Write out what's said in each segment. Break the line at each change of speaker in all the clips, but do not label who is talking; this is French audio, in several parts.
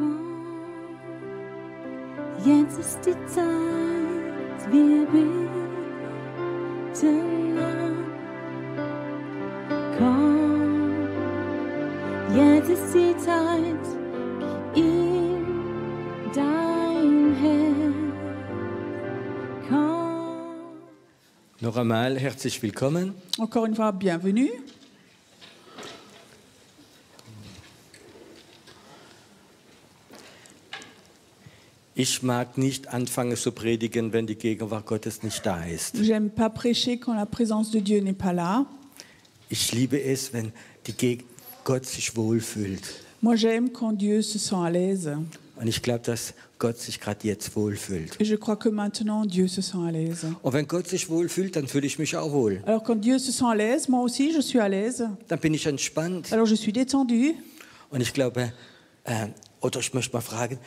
Komm, jetzt ist die Zeit, wir beten an. Komm, jetzt ist die Zeit, gib ihm dein Herz. Komm.
Noch einmal herzlich willkommen.
Encore une fois, bienvenue.
Ich mag nicht anfangen zu predigen, wenn die Gegenwart Gottes nicht da ist.
J'aime pas prêcher quand la présence de Dieu n'est pas là.
Ich liebe es, wenn Gott sich wohlfühlt.
Moi, j'aime quand Dieu se sent à l'aise.
Und ich glaube, dass Gott sich gerade jetzt wohlfühlt.
Et je crois que maintenant, Dieu se sent à l'aise.
Und wenn Gott sich wohlfühlt, dann fühle ich mich auch wohl.
Alors, quand Dieu se sent à l'aise, moi aussi, je suis à l'aise.
Dann bin ich entspannt.
Alors, je suis détendue.
Und ich glaube, oder ich möchte mal fragen,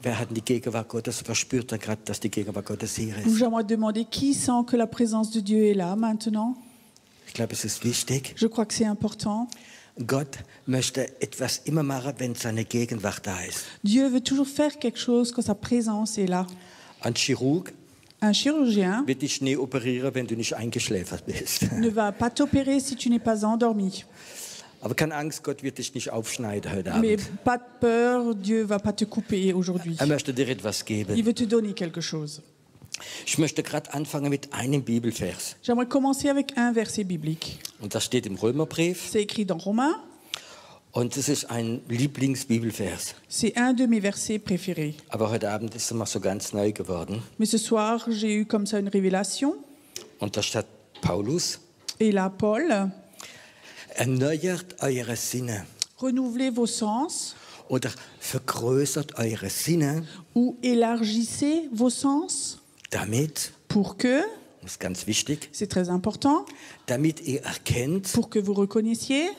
wer hat die Gegenwart Gottes, wer spürt da gerade, dass die Gegenwart Gottes hier
Donc,
ist?
j'aimerais demander qui sent que la présence de Dieu est là maintenant.
Ich glaube, es ist wichtig.
Je crois que c'est important.
Gott möchte etwas immer machen, wenn seine Gegenwart da ist.
Dieu veut toujours faire quelque chose quand sa présence est là.
Ein Chirurg
Un chirurgien
wird dich nie operieren, wenn du nicht eingeschläfert bist.
ne va pas t'opérer si tu n'es pas endormi.
Aber keine Angst, Gott wird dich nicht aufschneiden heute
Mais
Abend.
pas de peur, Dieu va pas te couper aujourd'hui.
Er möchte dir etwas
Il
geben.
veut te donner quelque chose.
Ich möchte gerade anfangen mit einem Bibelvers.
J'aimerais commencer avec un verset biblique.
Und das steht im Römerbrief.
C'est écrit dans Romains.
Und es ist ein Lieblingsbibelvers.
C'est un de mes versets préférés.
Aber heute Abend ist er mal so ganz neu geworden.
Mais ce soir, j'ai eu comme ça une révélation.
Und da steht Paulus:
Et là, Paul,
Erneuert eure Sinne
renouvelez vos sens
oder vergrößert eure Sinne,
ou élargissez vos sens
damit,
pour que,
das ist ganz wichtig,
c'est très important,
damit ihr erkennt,
pour que vous reconnaissiez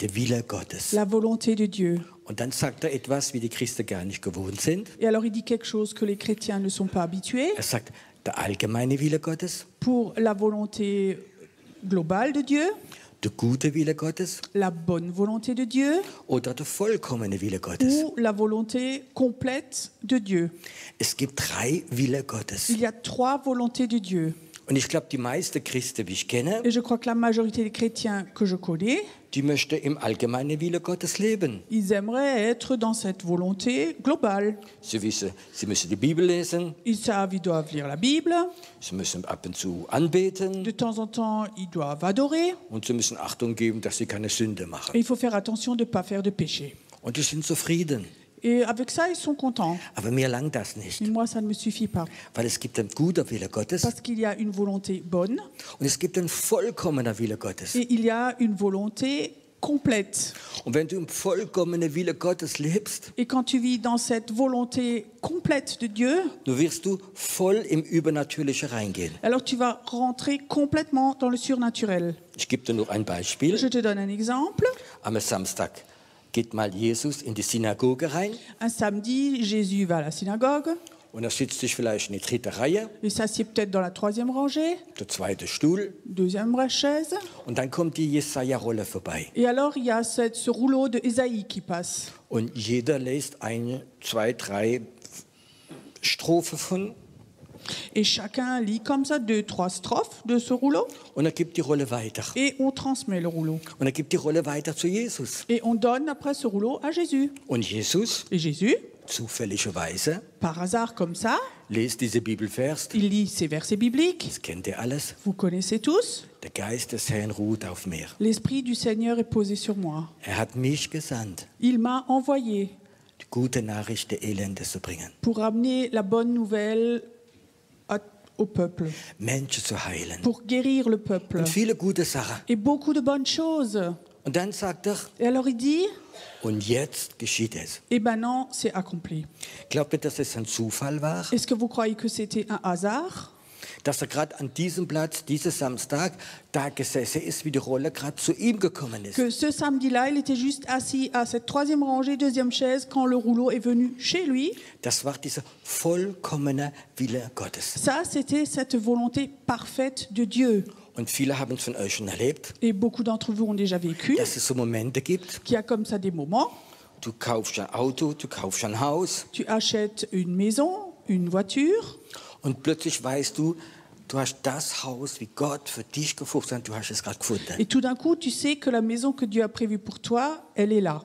der Wille Gottes.
la volonté de Dieu.
Und dann sagt er etwas, wie die Christen gar nicht gewohnt sind.
Et alors, il dit quelque chose que les chrétiens ne sont pas habitués.
Er sagt, der allgemeine Wille Gottes,
Pour la volonté globale de Dieu,
der gute Wille Gottes
la bonne volonté de Dieu
oder der vollkommene Wille Gottes.
ou la volonté complète de Dieu.
Es gibt drei Wille Gottes.
Il y a trois volontés de Dieu.
Und ich glaube, die meisten Christen, wie ich kenne,
Et je crois que la majorité des chrétiens que je connais,
die möchten im allgemeinen Wille Gottes leben.
ils aimeraient être dans cette volonté globale.
Sie wissen, sie müssen die Bibel lesen,
Ils savent, ils doivent lire la Bible.
sie müssen ab und zu anbeten
De temps en temps, ils doivent adorer.
und sie müssen Achtung geben, dass sie keine Sünde machen.
Et il faut faire attention de ne pas faire de péché.
Und die sind zufrieden.
Et avec ça, ils sont contents.
Aber mir langt das nicht,
Mais moi, ça ne me suffit pas.
weil es gibt einen guten Wille Gottes
Parce qu'il y a une volonté bonne
und es gibt einen vollkommenen Wille Gottes.
et il y a une volonté complète.
Und wenn du im vollkommenen Wille Gottes lebst,
Et quand tu vis dans cette volonté complète de Dieu,
dann wirst du voll im Übernatürliche reingehen.
alors tu vas rentrer complètement dans le surnaturel.
Ich gebe dir noch ein Beispiel.
Je te donne un exemple.
Am Samstag geht mal Jesus in die Synagoge rein
Un samedi, Jésus va à la synagogue.
und er sitzt sich vielleicht in die dritte Reihe,
Il s'assied peut-être dans la troisième rangée,
der zweite Stuhl,
deuxième chaise.
und dann kommt die Jesaja-Rolle vorbei.
Et alors, il y a ce rouleau de Ésaïe qui passe.
Und jeder liest eine, zwei, drei Strophen von
Et chacun lit comme ça 2-3 strophes de ce rouleau.
und er gibt die Rolle weiter.
Et on transmet le rouleau.
Und er gibt die Rolle weiter zu Jesus.
Et on donne après ce rouleau à Jésus.
Und Jesus,
Et Jésus,
zufälligerweise,
par hasard comme ça,
lest diese Bibelvers.
il lit ces versets bibliques.
Das kennt ihr alles.
Vous connaissez tous.
Der Geist des Herrn ruht auf mir.
L'Esprit du Seigneur est posé sur moi.
Er hat mich gesandt,
Il m'a envoyé
die gute Nachricht der Elende zu bringen,
pour amener la bonne nouvelle au peuple,
Menschen zu heilen
pour guérir le peuple.
und viele gute Sachen.
Et beaucoup de bonnes choses.
Und dann sagt er,
Et alors il dit,
und jetzt geschieht es.
et maintenant c'est accompli.
Glaubt ihr, dass es ein Zufall war,
Est-ce que vous croyez que c'était un hasard?
dass er gerade an diesem Platz, diesen Samstag, da gesessen ist, wie die Rolle gerade zu ihm gekommen ist?
Que ce samedi-là, il était juste assis à cette troisième rangée, deuxième chaise, quand le rouleau est venu chez lui.
Das war dieser vollkommene Wille Gottes.
Ça, c'était cette volonté parfaite de Dieu.
Und viele haben es von euch schon erlebt,
Et beaucoup d'entre vous ont déjà vécu
dass es so Momente gibt,
qu'il y a comme ça des moments,
Du kaufst ein Auto, du kaufst ein Haus
Tu achètes une maison, une voiture,
und plötzlich weißt du, du hast das Haus, wie Gott für dich gefunden hat, du hast es gerade gefunden.
et tout d'un coup, tu sais que la maison que Dieu a prévue pour toi, elle est là.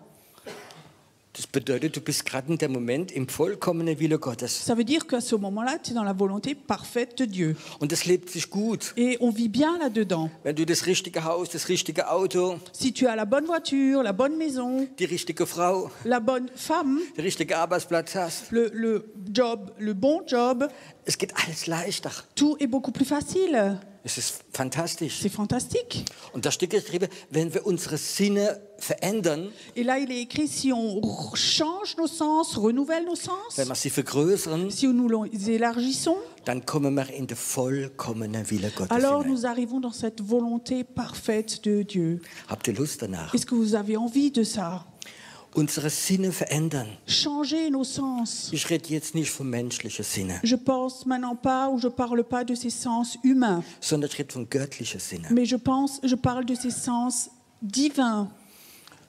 Das bedeutet, du bist gerade in dem Moment im vollkommenen Wille Gottes.
Ça veut dire qu'à ce moment-là, tu es dans la volonté parfaite de Dieu.
Und es lebt sich gut.
Et on vit bien là-dedans.
Wenn du das richtige Haus, das richtige Auto,
Si tu as la bonne voiture, la bonne maison,
die richtige Frau,
la bonne femme,
den richtigen Arbeitsplatz hast,
le job, le bon job,
es geht alles leichter.
tout est beaucoup plus facile.
Es ist fantastisch.
C'est fantastique.
Und da steht geschrieben, wenn wir unsere Sinne verändern,
Et là, il est écrit, si on change nos sens, renouvelle nos sens,
wenn wir sie vergrößern,
si nous les élargissons,
dann kommen wir in den vollkommenen Wille Gottes
alors
hinein.
nous arrivons dans cette volonté parfaite de Dieu.
Habt ihr Lust danach?
Est-ce que vous avez envie de ça?
Unsere Sinne verändern.
Changer nos sens.
Ich rede jetzt nicht von menschlichen Sinnen,
Je pense maintenant pas ou je parle pas de ces sens humains,
sondern ich rede von göttlichen Sinnen.
mais je parle de ces sens divins.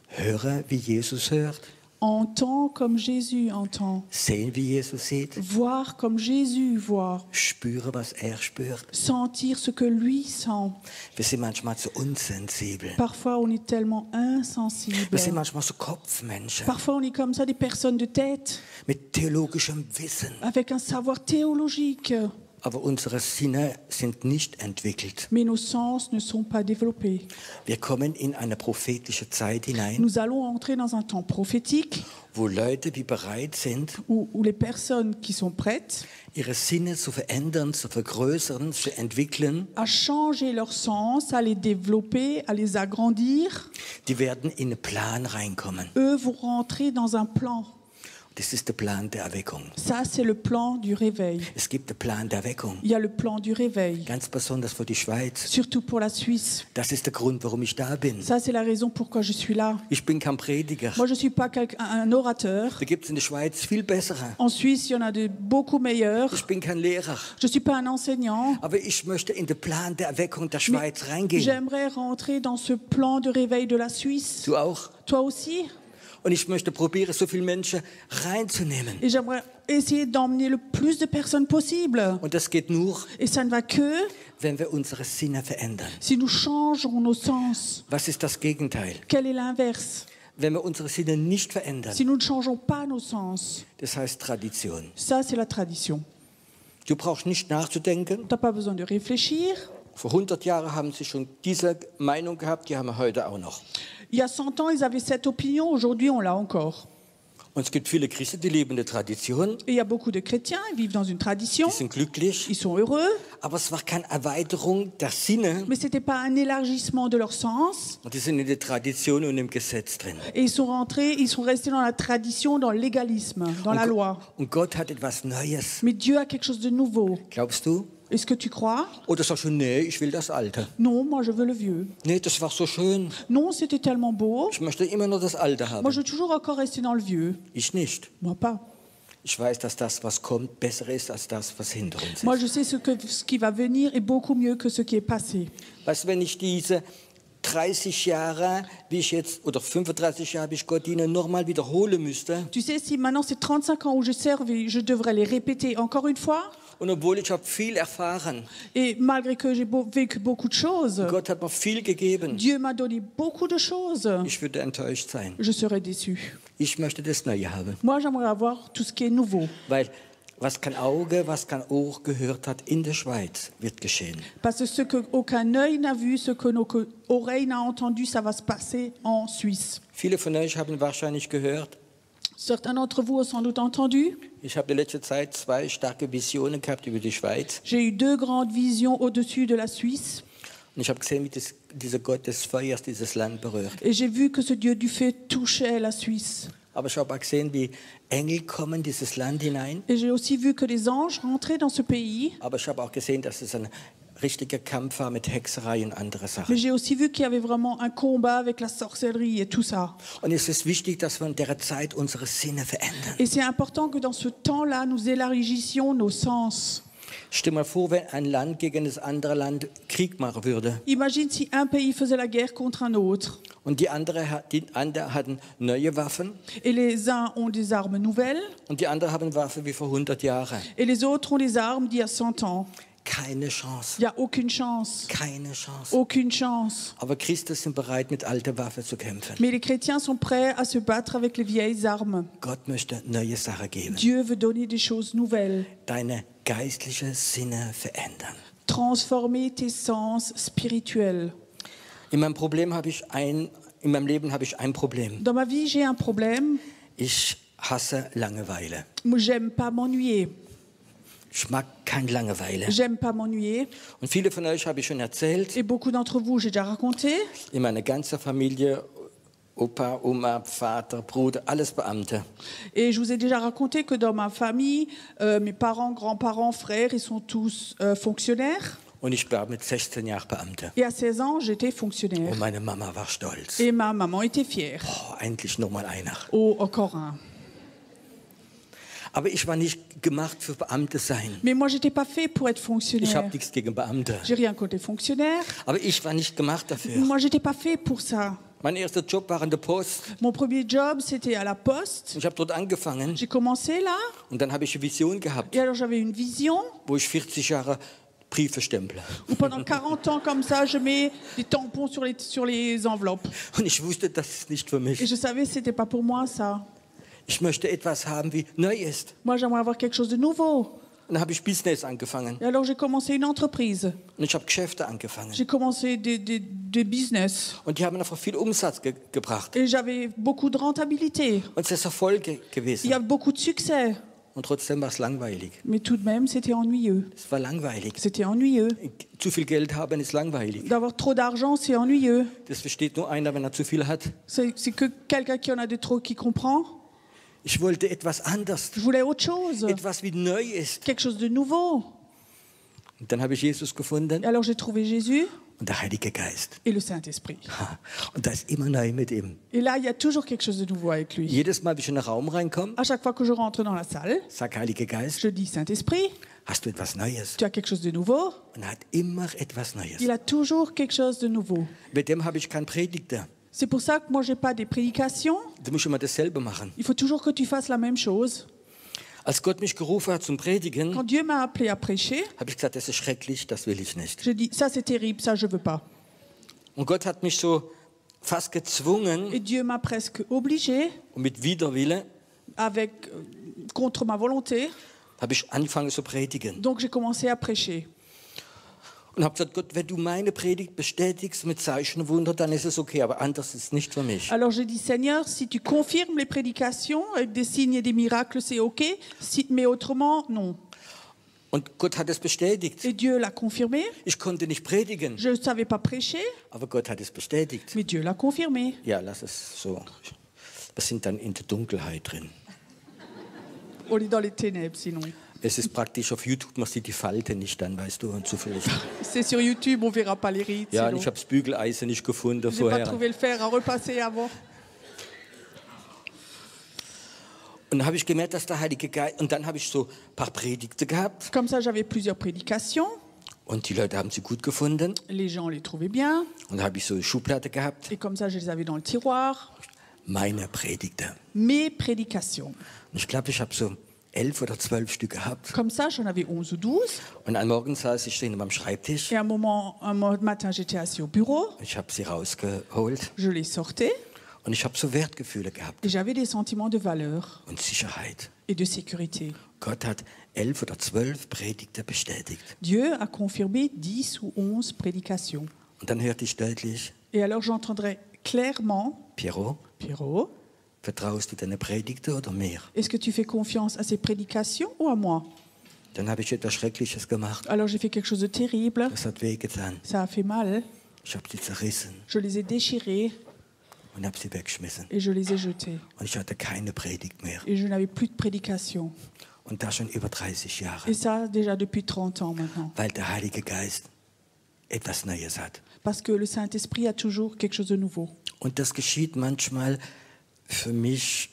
Höre, wie Jesus hört,
Entends comme Jésus entend.
sehen, wie Jesus sieht,
Voir comme Jésus voit.
spüre, was er spürt.
Sentir ce que lui sent.
Wir sind manchmal so unsensibel.
Parfois, on est tellement insensible.
Wir sind manchmal so Kopfmenschen
Parfois, on est comme ça des personnes de tête,
mit theologischem Wissen.
avec un savoir théologique.
Aber unsere Sinne sind nicht entwickelt.
Mais nos sens ne sont pas développés.
Wir kommen in eine prophetische Zeit hinein,
Nous allons entrer dans un temps prophétique
wo Leute, die bereit sind,
où les personnes qui sont prêtes
ihre Sinne zu verändern, zu vergrößern, zu entwickeln,
à changer leur sens, à les développer, à les agrandir,
die werden in einen Plan reinkommen.
eux vont rentrer dans un plan.
Das ist der Plan der Erweckung.
Ça, c'est le plan du réveil.
Es gibt den Plan der Erweckung,
Il y a le plan du réveil,
ganz besonders für die Schweiz.
surtout pour la Suisse.
Das ist der Grund, warum ich da bin.
Ça, c'est la raison pourquoi je suis là.
Ich bin kein Prediger.
Moi, je ne suis pas un orateur.
Da gibt es in der Schweiz viel bessere.
En Suisse, il y en a de beaucoup meilleurs.
Ich bin kein Lehrer.
Je ne suis pas un enseignant.
Aber ich möchte in den Plan der Erweckung der
Mais
Schweiz reingehen.
j'aimerais rentrer dans ce plan de réveil de la Suisse.
Du auch?
Toi aussi.
Und ich möchte probieren, so viele Menschen reinzunehmen.
Et j'aimerais essayer d'emmener le plus de personnes possible.
Und das geht nur,
Et ça ne va que
wenn wir unsere Sinne verändern.
si nous changeons nos sens.
Was ist das Gegenteil?
Quel est l'inverse?
Wenn wir unsere Sinne nicht verändern,
Si nous ne changeons pas nos sens.
das heißt Tradition.
Ça, c'est la tradition.
Du brauchst nicht nachzudenken.
Tu n'as pas besoin de réfléchir.
Vor 100 Jahren haben sie schon diese Meinung gehabt, die haben wir heute auch noch.
Il y a 100 ans, ils avaient cette opinion. Aujourd'hui, on l'a encore.
Und es gibt viele Christen, die leben in der Tradition,
Et il y a beaucoup de chrétiens, ils vivent dans une tradition.
die sind glücklich,
Ils sont heureux.
aber es war keine Erweiterung der Sinne.
Mais ce n'était pas un élargissement de leur sens.
Und die sind in der Tradition und im Gesetz drin.
Et ils sont restés dans la tradition, dans le légalisme, dans la loi.
Und Gott hat etwas Neues.
Mais Dieu a quelque chose de nouveau.
Glaubst du?
Est-ce que tu crois?
Oder sagst du, nee, ich will das Alte.
Non, moi je veux le vieux.
Nee, das war so schön.
Non, c'était tellement beau.
Ich möchte immer nur das Alte
Moi,
haben.
je veux toujours encore rester dans le vieux.
Ich nicht.
Moi, pas.
Ich weiß, dass das, was kommt, besser ist als das, was hinter uns
Moi,
ist.
je sais ce qui va venir est beaucoup mieux que ce qui est passé.
Weißt du, wenn ich diese 30 Jahre, wie ich jetzt, oder 35 Jahre, wie ich Gott diene, nochmal wiederholen müsste,
Tu sais, si maintenant c'est 35 ans où je serve et je devrais les répéter encore une fois,
und obwohl ich habe viel erfahren,
et malgré que j'ai vécu beaucoup de choses,
Gott hat mir viel gegeben,
Dieu m'a donné beaucoup de choses,
ich würde enttäuscht sein.
je serais déçu.
Ich möchte das Neue haben.
Moi, j'aimerais avoir tout ce qui est nouveau.
Weil was kein Auge, was kein Ohr gehört hat in der Schweiz, wird geschehen.
Parce que ce qu'aucun œil n'a vu, ce que nos oreilles n'ont entendu, ça va se passer en Suisse.
Viele von euch haben wahrscheinlich gehört,
Certains d'entre vous ont sans doute entendu.
ich habe in letzter Zeit 2 starke Visionen gehabt über die Schweiz.
J'ai eu 2 grandes visions au-dessus de la Suisse.
Und ich habe gesehen, wie dieser Gott des Feuers dieses Land berührt.
Et j'ai vu que ce Dieu du feu touchait la Suisse.
Aber ich habe auch gesehen, wie Engel kommen in dieses Land hinein.
Et j'ai aussi vu que les anges rentraient dans ce pays.
Aber ich habe auch gesehen, dass es ein richtiger Kampf war mit Hexerei und anderen
Mais
Sachen.
j'ai aussi vu qu'il y avait vraiment un combat avec la sorcellerie et tout ça.
Und es ist wichtig, dass wir in der Zeit unsere Sinne verändern.
Et c'est important que dans ce temps-là, nous élargissions nos sens.
Stell mal vor, wenn ein Land gegen das andere Land Krieg machen würde.
Imagine si un pays faisait la guerre contre un autre.
Und die anderen hatten neue Waffen
Et les uns ont des armes nouvelles
und die anderen haben Waffen wie vor 100 Jahren.
et les autres ont des armes d'il y a 100 ans.
Keine Chance.
Il n'y a aucune chance.
Keine Chance.
Aucune chance.
Aber Christen sind bereit, mit alten Waffen zu kämpfen.
Mais les chrétiens sont prêts à se battre avec les vieilles armes.
Gott möchte neue Sachen geben.
Dieu veut donner des choses nouvelles.
Deine geistlichen Sinne verändern.
Transformer tes sens spirituels.
In meinem Leben habe ich ein Problem.
Dans ma vie, j'ai un problème.
Ich hasse Langeweile.
Moi, j'aime pas m'ennuyer.
Ich mag keine Langeweile.
J'aime pas m'ennuyer.
Und viele von euch habe ich schon erzählt,
Et beaucoup d'entre vous, j'ai déjà raconté.
in meiner ganzen Familie, Opa, Oma, Vater, Bruder, alles Beamte.
Et je vous ai déjà raconté que dans ma famille, mes parents, grands-parents, frères, ils sont tous fonctionnaires.
Und ich war mit 16 Jahren Beamte.
Et à 16 ans, j'étais fonctionnaire.
Und meine Mama war stolz.
Et ma maman était fière.
Oh, endlich nochmal einer.
Oh, encore un.
Aber ich war nicht gemacht für Beamte sein.
Mais moi, j'étais pas fait pour être
Ich
fonctionnaire.
habe nichts gegen Beamte.
J'ai rien contre les fonctionnaires.
Aber ich war nicht gemacht dafür.
Moi, j'étais pas fait pour ça.
Mein erster Job war an der Post.
Mon premier job, c'était à la poste.
Ich habe dort angefangen
J'ai commencé là.
und dann habe ich eine Vision gehabt,
Et alors, j'avais une vision
wo ich 40 Jahre Briefe stemple.
où pendant 40 ans, comme ça, je mets des tampons sur les enveloppes.
Und ich wusste, das ist nicht für
Et
mich.
je savais que c'était pas pour moi, ça.
Ich möchte etwas haben, wie neu ist.
Moi, j'aimerais avoir quelque chose de nouveau.
Und dann habe ich Business angefangen
Et alors, j'ai commencé une entreprise.
und ich habe Geschäfte angefangen.
J'ai commencé des business.
Und die haben einfach viel Umsatz gebracht.
Et j'avais beaucoup de rentabilité.
Und es ist Erfolg
Il y
gewesen.
a beaucoup de succès.
Und trotzdem war es langweilig.
Mais tout de même, c'était ennuyeux.
Es war langweilig.
C'était ennuyeux.
Zu viel Geld haben ist langweilig.
D'avoir trop d'argent, c'est ennuyeux.
Das versteht nur einer, wenn er zu viel hat.
C'est que quelqu'un qui en a de trop qui comprend.
Ich wollte etwas anders.
Je voulais autre chose.
Etwas wie neu ist.
Quelque chose de nouveau.
Und dann habe ich Jesus gefunden
Et alors, j'ai trouvé Jésus
und der Heilige Geist.
et le Saint-Esprit.
Ha, und da ist immer neu mit ihm.
Et là, il y a toujours quelque chose de nouveau avec lui.
Jedes Mal, wenn ich in den Raum reinkomme,
À chaque fois que je rentre dans la salle,
sag Heiliger Geist,
je dis Saint-Esprit,
hast du etwas Neues?
tu as quelque chose de nouveau.
Und er hat immer etwas Neues.
Il a toujours quelque chose de nouveau.
Mit dem habe ich keinen Predigter.
C'est pour ça que moi, j'ai pas des prédications.
Du musst immer dasselbe machen.
Il faut toujours que tu fasses la même chose.
Als Gott mich gerufen hat zum Predigen,
Quand Dieu m'a appelé à prêcher,
habe ich gesagt, das ist schrecklich, das will ich nicht.
j'ai dit, ça c'est terrible, ça je veux pas.
Und Gott hat mich so fast gezwungen
Et Dieu m'a presque obligé,
und mit Widerwille
contre ma volonté.
habe ich angefangen zu predigen.
Donc j'ai commencé à prêcher.
Und habe gesagt, Gott, wenn du meine Predigt bestätigst mit Zeichen und Wunder, dann ist es okay, aber anders ist es nicht für mich.
Alors j'ai dit, Seigneur, si tu confirmes les prédications avec des signes et des miracles, c'est ok, mais autrement, non.
Und Gott hat es bestätigt.
Et Dieu l'a confirmé.
Ich konnte nicht predigen,
Je ne savais pas prêcher,
aber Gott hat es bestätigt.
mais Dieu l'a confirmé.
Ja, lass es so. Wir sind dann in der Dunkelheit drin.
On est dans les ténèbres sinon.
Es ist praktisch auf YouTube, man sieht die Falte nicht dann, weißt du, und zufällig.
C'est sur YouTube, on verra pas les rites.
Ja,
sinon.
und ich habe das Bügeleisen nicht gefunden
J'ai pas
vorher.
trouvé le fer à repasser avant.
Und dann habe ich gemerkt, dass der Heilige Geist, und dann habe ich so ein paar Predigte gehabt
Comme ça, j'avais plusieurs prédications.
und die Leute haben sie gut gefunden.
Les gens les trouvaient bien.
Und dann habe ich so eine Schublade gehabt,
Et comme ça, je les avais dans le tiroir.
meine Predigte.
Mes prédications.
Und ich glaube, ich habe so 11 oder 12 Stück gehabt.
Comme ça, j'en avais 11 ou 12.
Und am Morgen saß ich drin am Schreibtisch.
Et un matin, j'étais assis au bureau.
Ich habe sie rausgeholt
Je les sortais.
und ich habe so Wertgefühle gehabt
Et j'avais des sentiments de valeur
und Sicherheit.
et de sécurité.
Gott hat 11 oder 12 Predigte bestätigt.
Dieu a confirmé 10 ou 11 prédications.
Und dann hörte ich deutlich,
Et alors, j'entendrais clairement,
Piero,
Pierrot,
vertraust du deine Predigte oder mir?
est-ce que tu fais confiance à ces prédications ou à moi?
Dann habe ich etwas Schreckliches gemacht.
Alors, j'ai fait quelque chose de terrible.
Das hat wehgetan.
Ça a fait mal.
Ich habe sie zerrissen
Je les ai déchirés
und habe sie weggeschmissen.
et je les ai jetés.
Und ich hatte keine Predigt mehr.
Et je n'avais plus de prédication.
Und das schon über 30 Jahre.
Et ça, déjà depuis 30 ans maintenant.
Weil der Heilige Geist etwas Neues hat.
Parce que le Saint-Esprit a toujours quelque chose de nouveau.
Und das geschieht manchmal für mich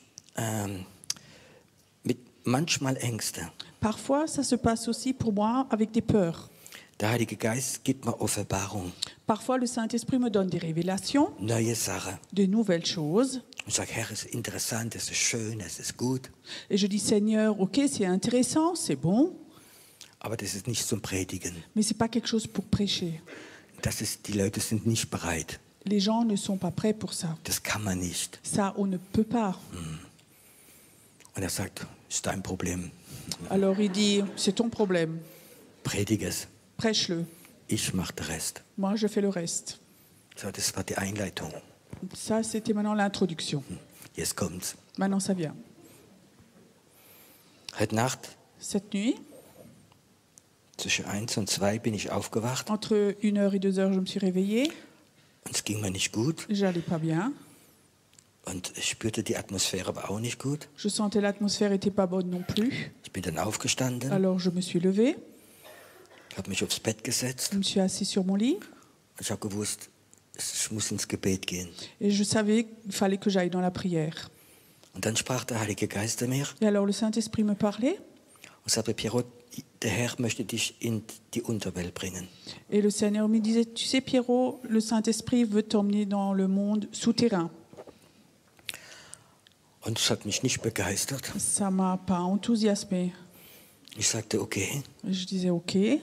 mit manchmal Ängste.
Parfois, ça se passe aussi pour moi avec des peurs.
Der Heilige Geist gibt mir Offenbarung,
Parfois, le Saint-Esprit me donne des révélations,
neue Sachen.
de nouvelles choses.
Ich sage, Herr, es ist interessant, es ist schön, es ist gut,
Et je dis, Seigneur, ok, c'est intéressant, c'est bon,
aber das ist nicht zum Predigen.
mais ce n'est pas quelque chose pour prêcher.
Die Leute sind nicht bereit.
Les gens ne sont pas prêts pour ça.
Das kann man nicht.
Ça, on ne peut pas.
Und er sagt, ist dein Problem.
Alors il dit, c'est ton problème,
Predige es.
prêche-le.
Ich mache den Rest.
Moi, je fais le reste.
So, das war die Einleitung.
Ça, c'était maintenant l'introduction.
Jetzt kommt's.
Maintenant, ça vient.
Heute Nacht
Cette nuit,
zwischen 1 und 2 bin ich aufgewacht
entre 1h et 2h, je me suis réveillée.
und es ging mir nicht gut.
J'allais pas bien.
Und ich spürte die Atmosphäre aber auch nicht gut.
Je sentais l'atmosphère n'était pas bonne non plus.
Ich bin dann aufgestanden,
Alors, je me suis levée.
habe mich aufs Bett gesetzt
Je me suis assise sur mon lit.
und ich habe gewusst, ich muss ins Gebet gehen.
Et je savais qu'il fallait que j'aille dans la prière.
Und dann sprach der Heilige Geist zu mir
Et alors, le Saint-Esprit me parlait.
und sagte, Pierrot, der Herr möchte dich in die Unterwelt bringen.
Et le Seigneur me disait, tu sais, Pierrot, le Saint-Esprit veut t'emmener dans le monde souterrain.
Und es hat mich nicht begeistert.
Ça m'a pas enthousiasmé.
Ich sagte, okay.
Je disais, ok.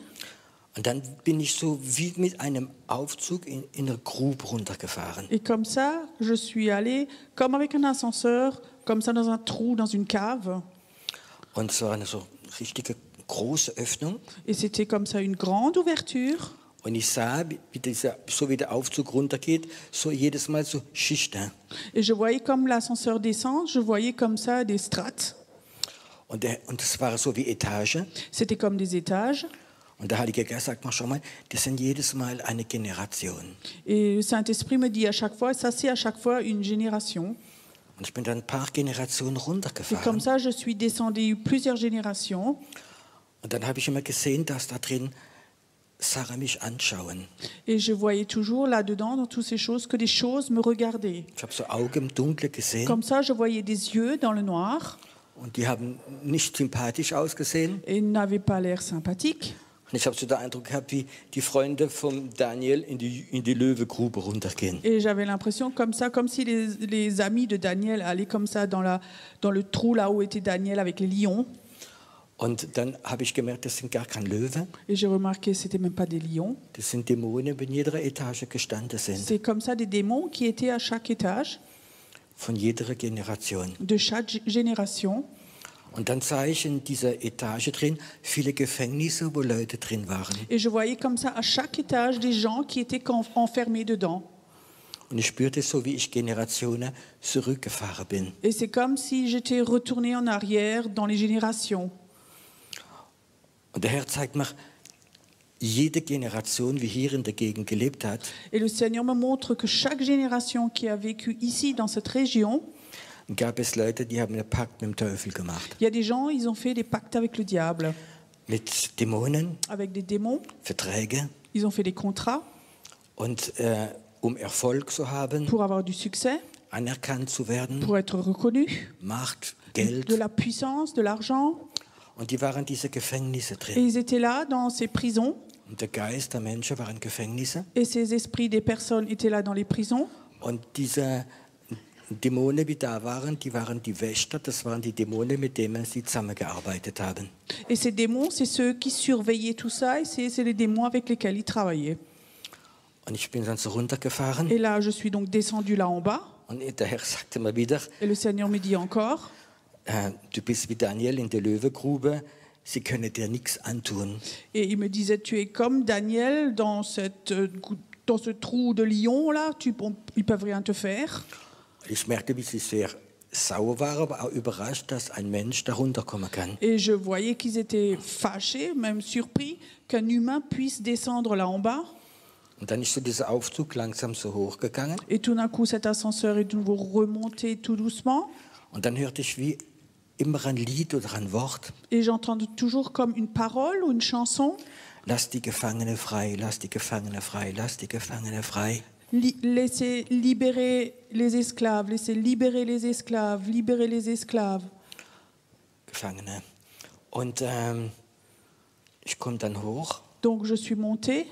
Und dann bin ich so wie mit einem Aufzug in eine Grube runtergefahren.
Et comme ça, je suis allée, comme avec un ascenseur, comme ça dans un trou, dans une cave.
Und es war eine so richtige große Öffnung.
Et c'était comme ça une grande ouverture.
Und ich sah, so wie der Aufzug runtergeht, so jedes Mal so Schichten.
Et je voyais comme l'ascenseur descend, je voyais comme ça des strates.
Und das war so wie Etage.
C'était comme des étages.
Und der Heilige Geist sagt mir schon mal, das sind jedes Mal eine Generation.
Et le Saint-Esprit me dit à chaque fois, ça c'est à chaque fois une génération.
Und ich bin dann ein paar Generationen
Et comme
runtergefahren.
ça, je suis descendue plusieurs générations.
Und dann habe ich immer gesehen, dass da drin Sarah mich anschauen.
Et je voyais toujours là-dedans, dans toutes ces choses, que des choses me regardaient.
Ich habe so Augen im Dunkeln gesehen
Comme ça, je voyais des yeux dans le noir
und die haben nicht sympathisch ausgesehen.
et ils n'avaient pas l'air sympathiques.
Und ich habe so den Eindruck gehabt, wie die Freunde von Daniel in die Löwegrube runtergehen.
Et j'avais l'impression comme ça, comme si les amis de Daniel allaient comme ça dans le trou là où était Daniel avec les lions.
Und dann habe ich gemerkt, das sind gar keine Löwen,
Et j'ai remarqué que c'était même pas des lions.
das sind Dämonen, die in jeder Etage gestanden sind,
C'est comme ça des démons qui étaient à chaque étage
von jeder Generation.
de chaque génération.
Und dann sah ich in dieser Etage drin viele Gefängnisse, wo Leute drin waren.
Et je voyais comme ça à chaque étage des gens qui étaient enfermés dedans.
Und ich spürte so, wie ich Generationen zurückgefahren bin.
Et c'est comme si j'étais retournée en arrière dans les générations.
Und der Herr zeigt mir, jede Generation, wie hier in der Gegend gelebt hat,
Et le Seigneur me montre que chaque génération qui a vécu ici, dans cette région,
gab es Leute, die haben einen Pakt mit dem Teufel gemacht.
il y a des gens, ils ont fait des pactes avec le diable,
Mit Dämonen,
avec des démons.
Verträge.
Ils ont fait des contrats
Und Erfolg zu haben,
pour avoir du succès,
anerkannt zu werden,
pour être reconnus,
Macht,
de
Geld.
la puissance, de l'argent.
Und die waren diese Gefängnisse
Et
drin.
ils étaient là dans ces prisons.
Und der Geist der Menschen waren Gefängnisse.
Et ces esprits des personnes étaient là dans les prisons.
Und diese Dämonen, die da waren die Wächter, das waren die Dämonen, mit denen sie zusammengearbeitet haben.
Et ces démons, c'est ceux qui surveillaient tout ça. Et c'est les démons avec lesquels ils travaillaient.
Und ich bin dann so runtergefahren.
Et là, je suis donc descendue là en bas.
Und der Herr sagte mir wieder,
Et le Seigneur me dit encore,
du bist wie Daniel in der Löwengrube, sie können dir nichts antun.
et il me disait, tu es comme Daniel dans ce trou de lion là, ils peuvent rien te faire.
Ich merkte, wie sie sehr sauer war, aber auch überrascht, dass ein Mensch da runterkommen kann.
Et je voyais qu'ils étaient fâchés, même surpris, qu'un humain puisse descendre là en bas.
Und dann ist so dieser Aufzug langsam so hochgegangen.
Et tout d'un coup, cet ascenseur est de nouveau remonté tout doucement.
Und dann hörte ich wie immer ein Lied oder ein Wort.
Et j'entends toujours comme une parole ou une chanson.
Lass die Gefangene frei, lass die Gefangene frei, lass die Gefangene frei.
Laissez libérer les esclaves, laissez libérer les esclaves, libérer les esclaves.
Gefangene. Und ich komme dann hoch
Donc je suis montée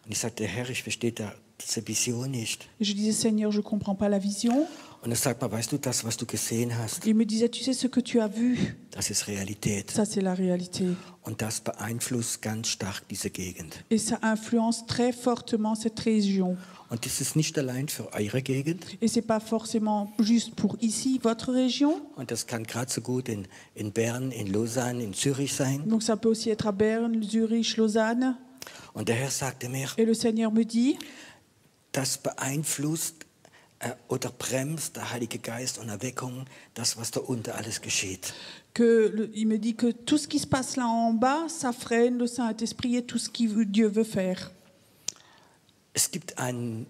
und ich sagte, Herr, ich verstehe diese Vision nicht.
et je disais Seigneur, je ne comprends pas la vision.
Und er sagt mir, weißt du, das, was du gesehen hast,
Il me disait, tu sais ce que tu as vu,
das ist Realität.
ça c'est la réalité.
Und das beeinflusst ganz stark diese Gegend.
Et ça influence très fortement cette région.
Und das ist nicht allein für eure Gegend.
Et c'est pas forcément juste pour ici, votre région.
Und das kann gerade so gut in Bern, in Lausanne, in Zürich sein.
Donc ça peut aussi être à Berne, Zurich, Lausanne.
Und der Herr sagte mir,
Et le Seigneur me dit,
das beeinflusst oder bremst der Heilige Geist und Erweckung das, was da unten alles geschieht.
il me dit que tout ce qui se passe là en bas, ça freine le Saint-Esprit et tout ce que Dieu veut faire.
Es gibt einen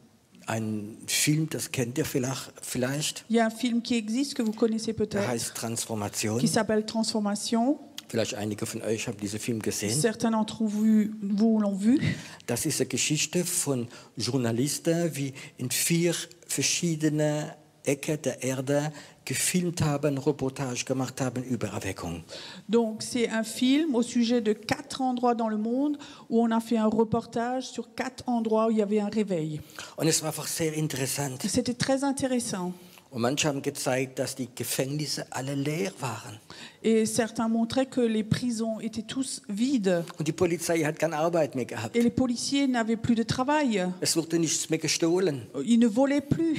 Film, das kennt ihr vielleicht,
Il y a un film qui existe que vous connaissez
der
peut-être,
heißt Transformation.
qui s'appelle Transformation.
Vielleicht einige von euch haben diesen Film gesehen.
Certains d'entre vous l'ont vu.
Das ist eine Geschichte von Journalisten, die in 4 verschiedene Ecken der Erde gefilmt haben, Reportage gemacht haben über Erweckung.
Donc c'est un film au sujet de 4 endroits dans le monde où on a fait un reportage sur 4 endroits où il y avait un réveil.
Und es war einfach sehr interessant.
C'était très intéressant.
Und manche haben gezeigt, dass die Gefängnisse alle leer waren.
Et certains montraient que les prisons étaient tous vides.
Und die Polizei hat keine Arbeit mehr gehabt.
Et les policiers n'avaient plus de travail.
Es wurde nichts mehr gestohlen.
Ils ne volaient plus.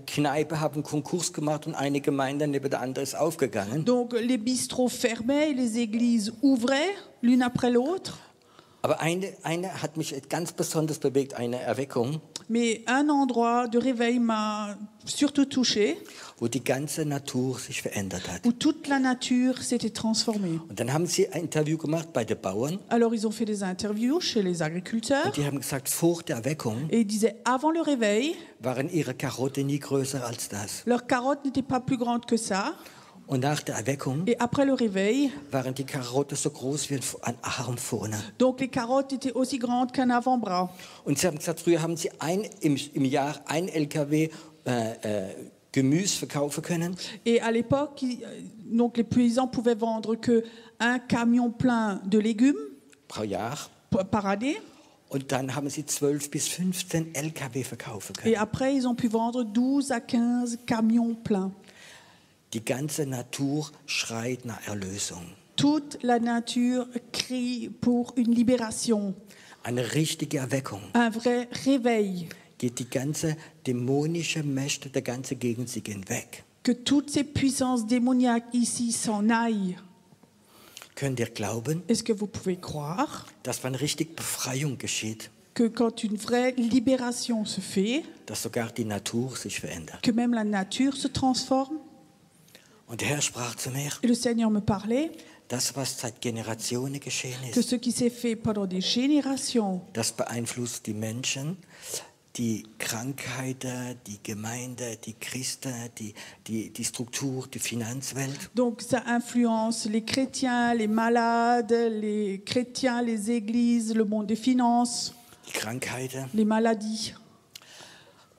Kneipen haben Konkurs gemacht und eine Gemeinde neben der anderen ist aufgegangen.
Donc les bistrots fermaient, les églises ouvraient, l'une après l'autre.
Aber eine hat mich ganz besonders bewegt, eine Erweckung,
Mais un endroit de réveil m'a surtout touchée,
wo die ganze Natur sich verändert hat.
où toute la nature s'était transformée.
Und dann haben sie ein Interview gemacht bei den Bauern
Alors ils ont fait des interviews chez les agriculteurs
und die haben gesagt, vor der Erweckung
et ils disaient avant le réveil,
waren ihre Karotten nie größer als das.
leurs carottes n'étaient pas plus grandes que ça.
Und nach der Erweckung
Et après le réveil,
waren die Karotten so groß wie ein Arm vorne.
donc les carottes étaient aussi grandes qu'un avant-bras.
Und sie haben gesagt, früher haben sie im Jahr ein LKW Gemüse verkaufen können.
Et à l'époque, donc les paysans pouvaient vendre que un camion plein de légumes
Pro Jahr.
par année.
Und dann haben sie 12 bis 15 LKW verkaufen können.
Et après, ils ont pu vendre 12 à 15 camions pleins.
Die ganze Natur schreit nach Erlösung.
Toute la nature crie pour une libération,
Eine richtige Erweckung.
un vrai réveil.
Geht die ganze dämonische Mächte der ganzen Gegend sie gehen weg.
Que toutes ces puissances démoniaques ici s'en aillent.
Könnt ihr glauben,
Est-ce que vous pouvez croire
dass wenn richtig Befreiung geschieht,
que quand une vraie libération se fait,
dass sogar die Natur sich verändert?
que même la nature se transforme?
Und der Herr sprach zu mir,
Et le Seigneur me parlait
das, was seit Generationen geschehen
que
ist,
ce qui s'est fait pendant des générations,
das beeinflusst die Menschen, die Krankheiten, die Gemeinde, die Christen, die Struktur, die Finanzwelt.
donc ça influence les chrétiens, les malades, les chrétiens, les églises, le monde des finances,
Die Krankheiten.
les maladies.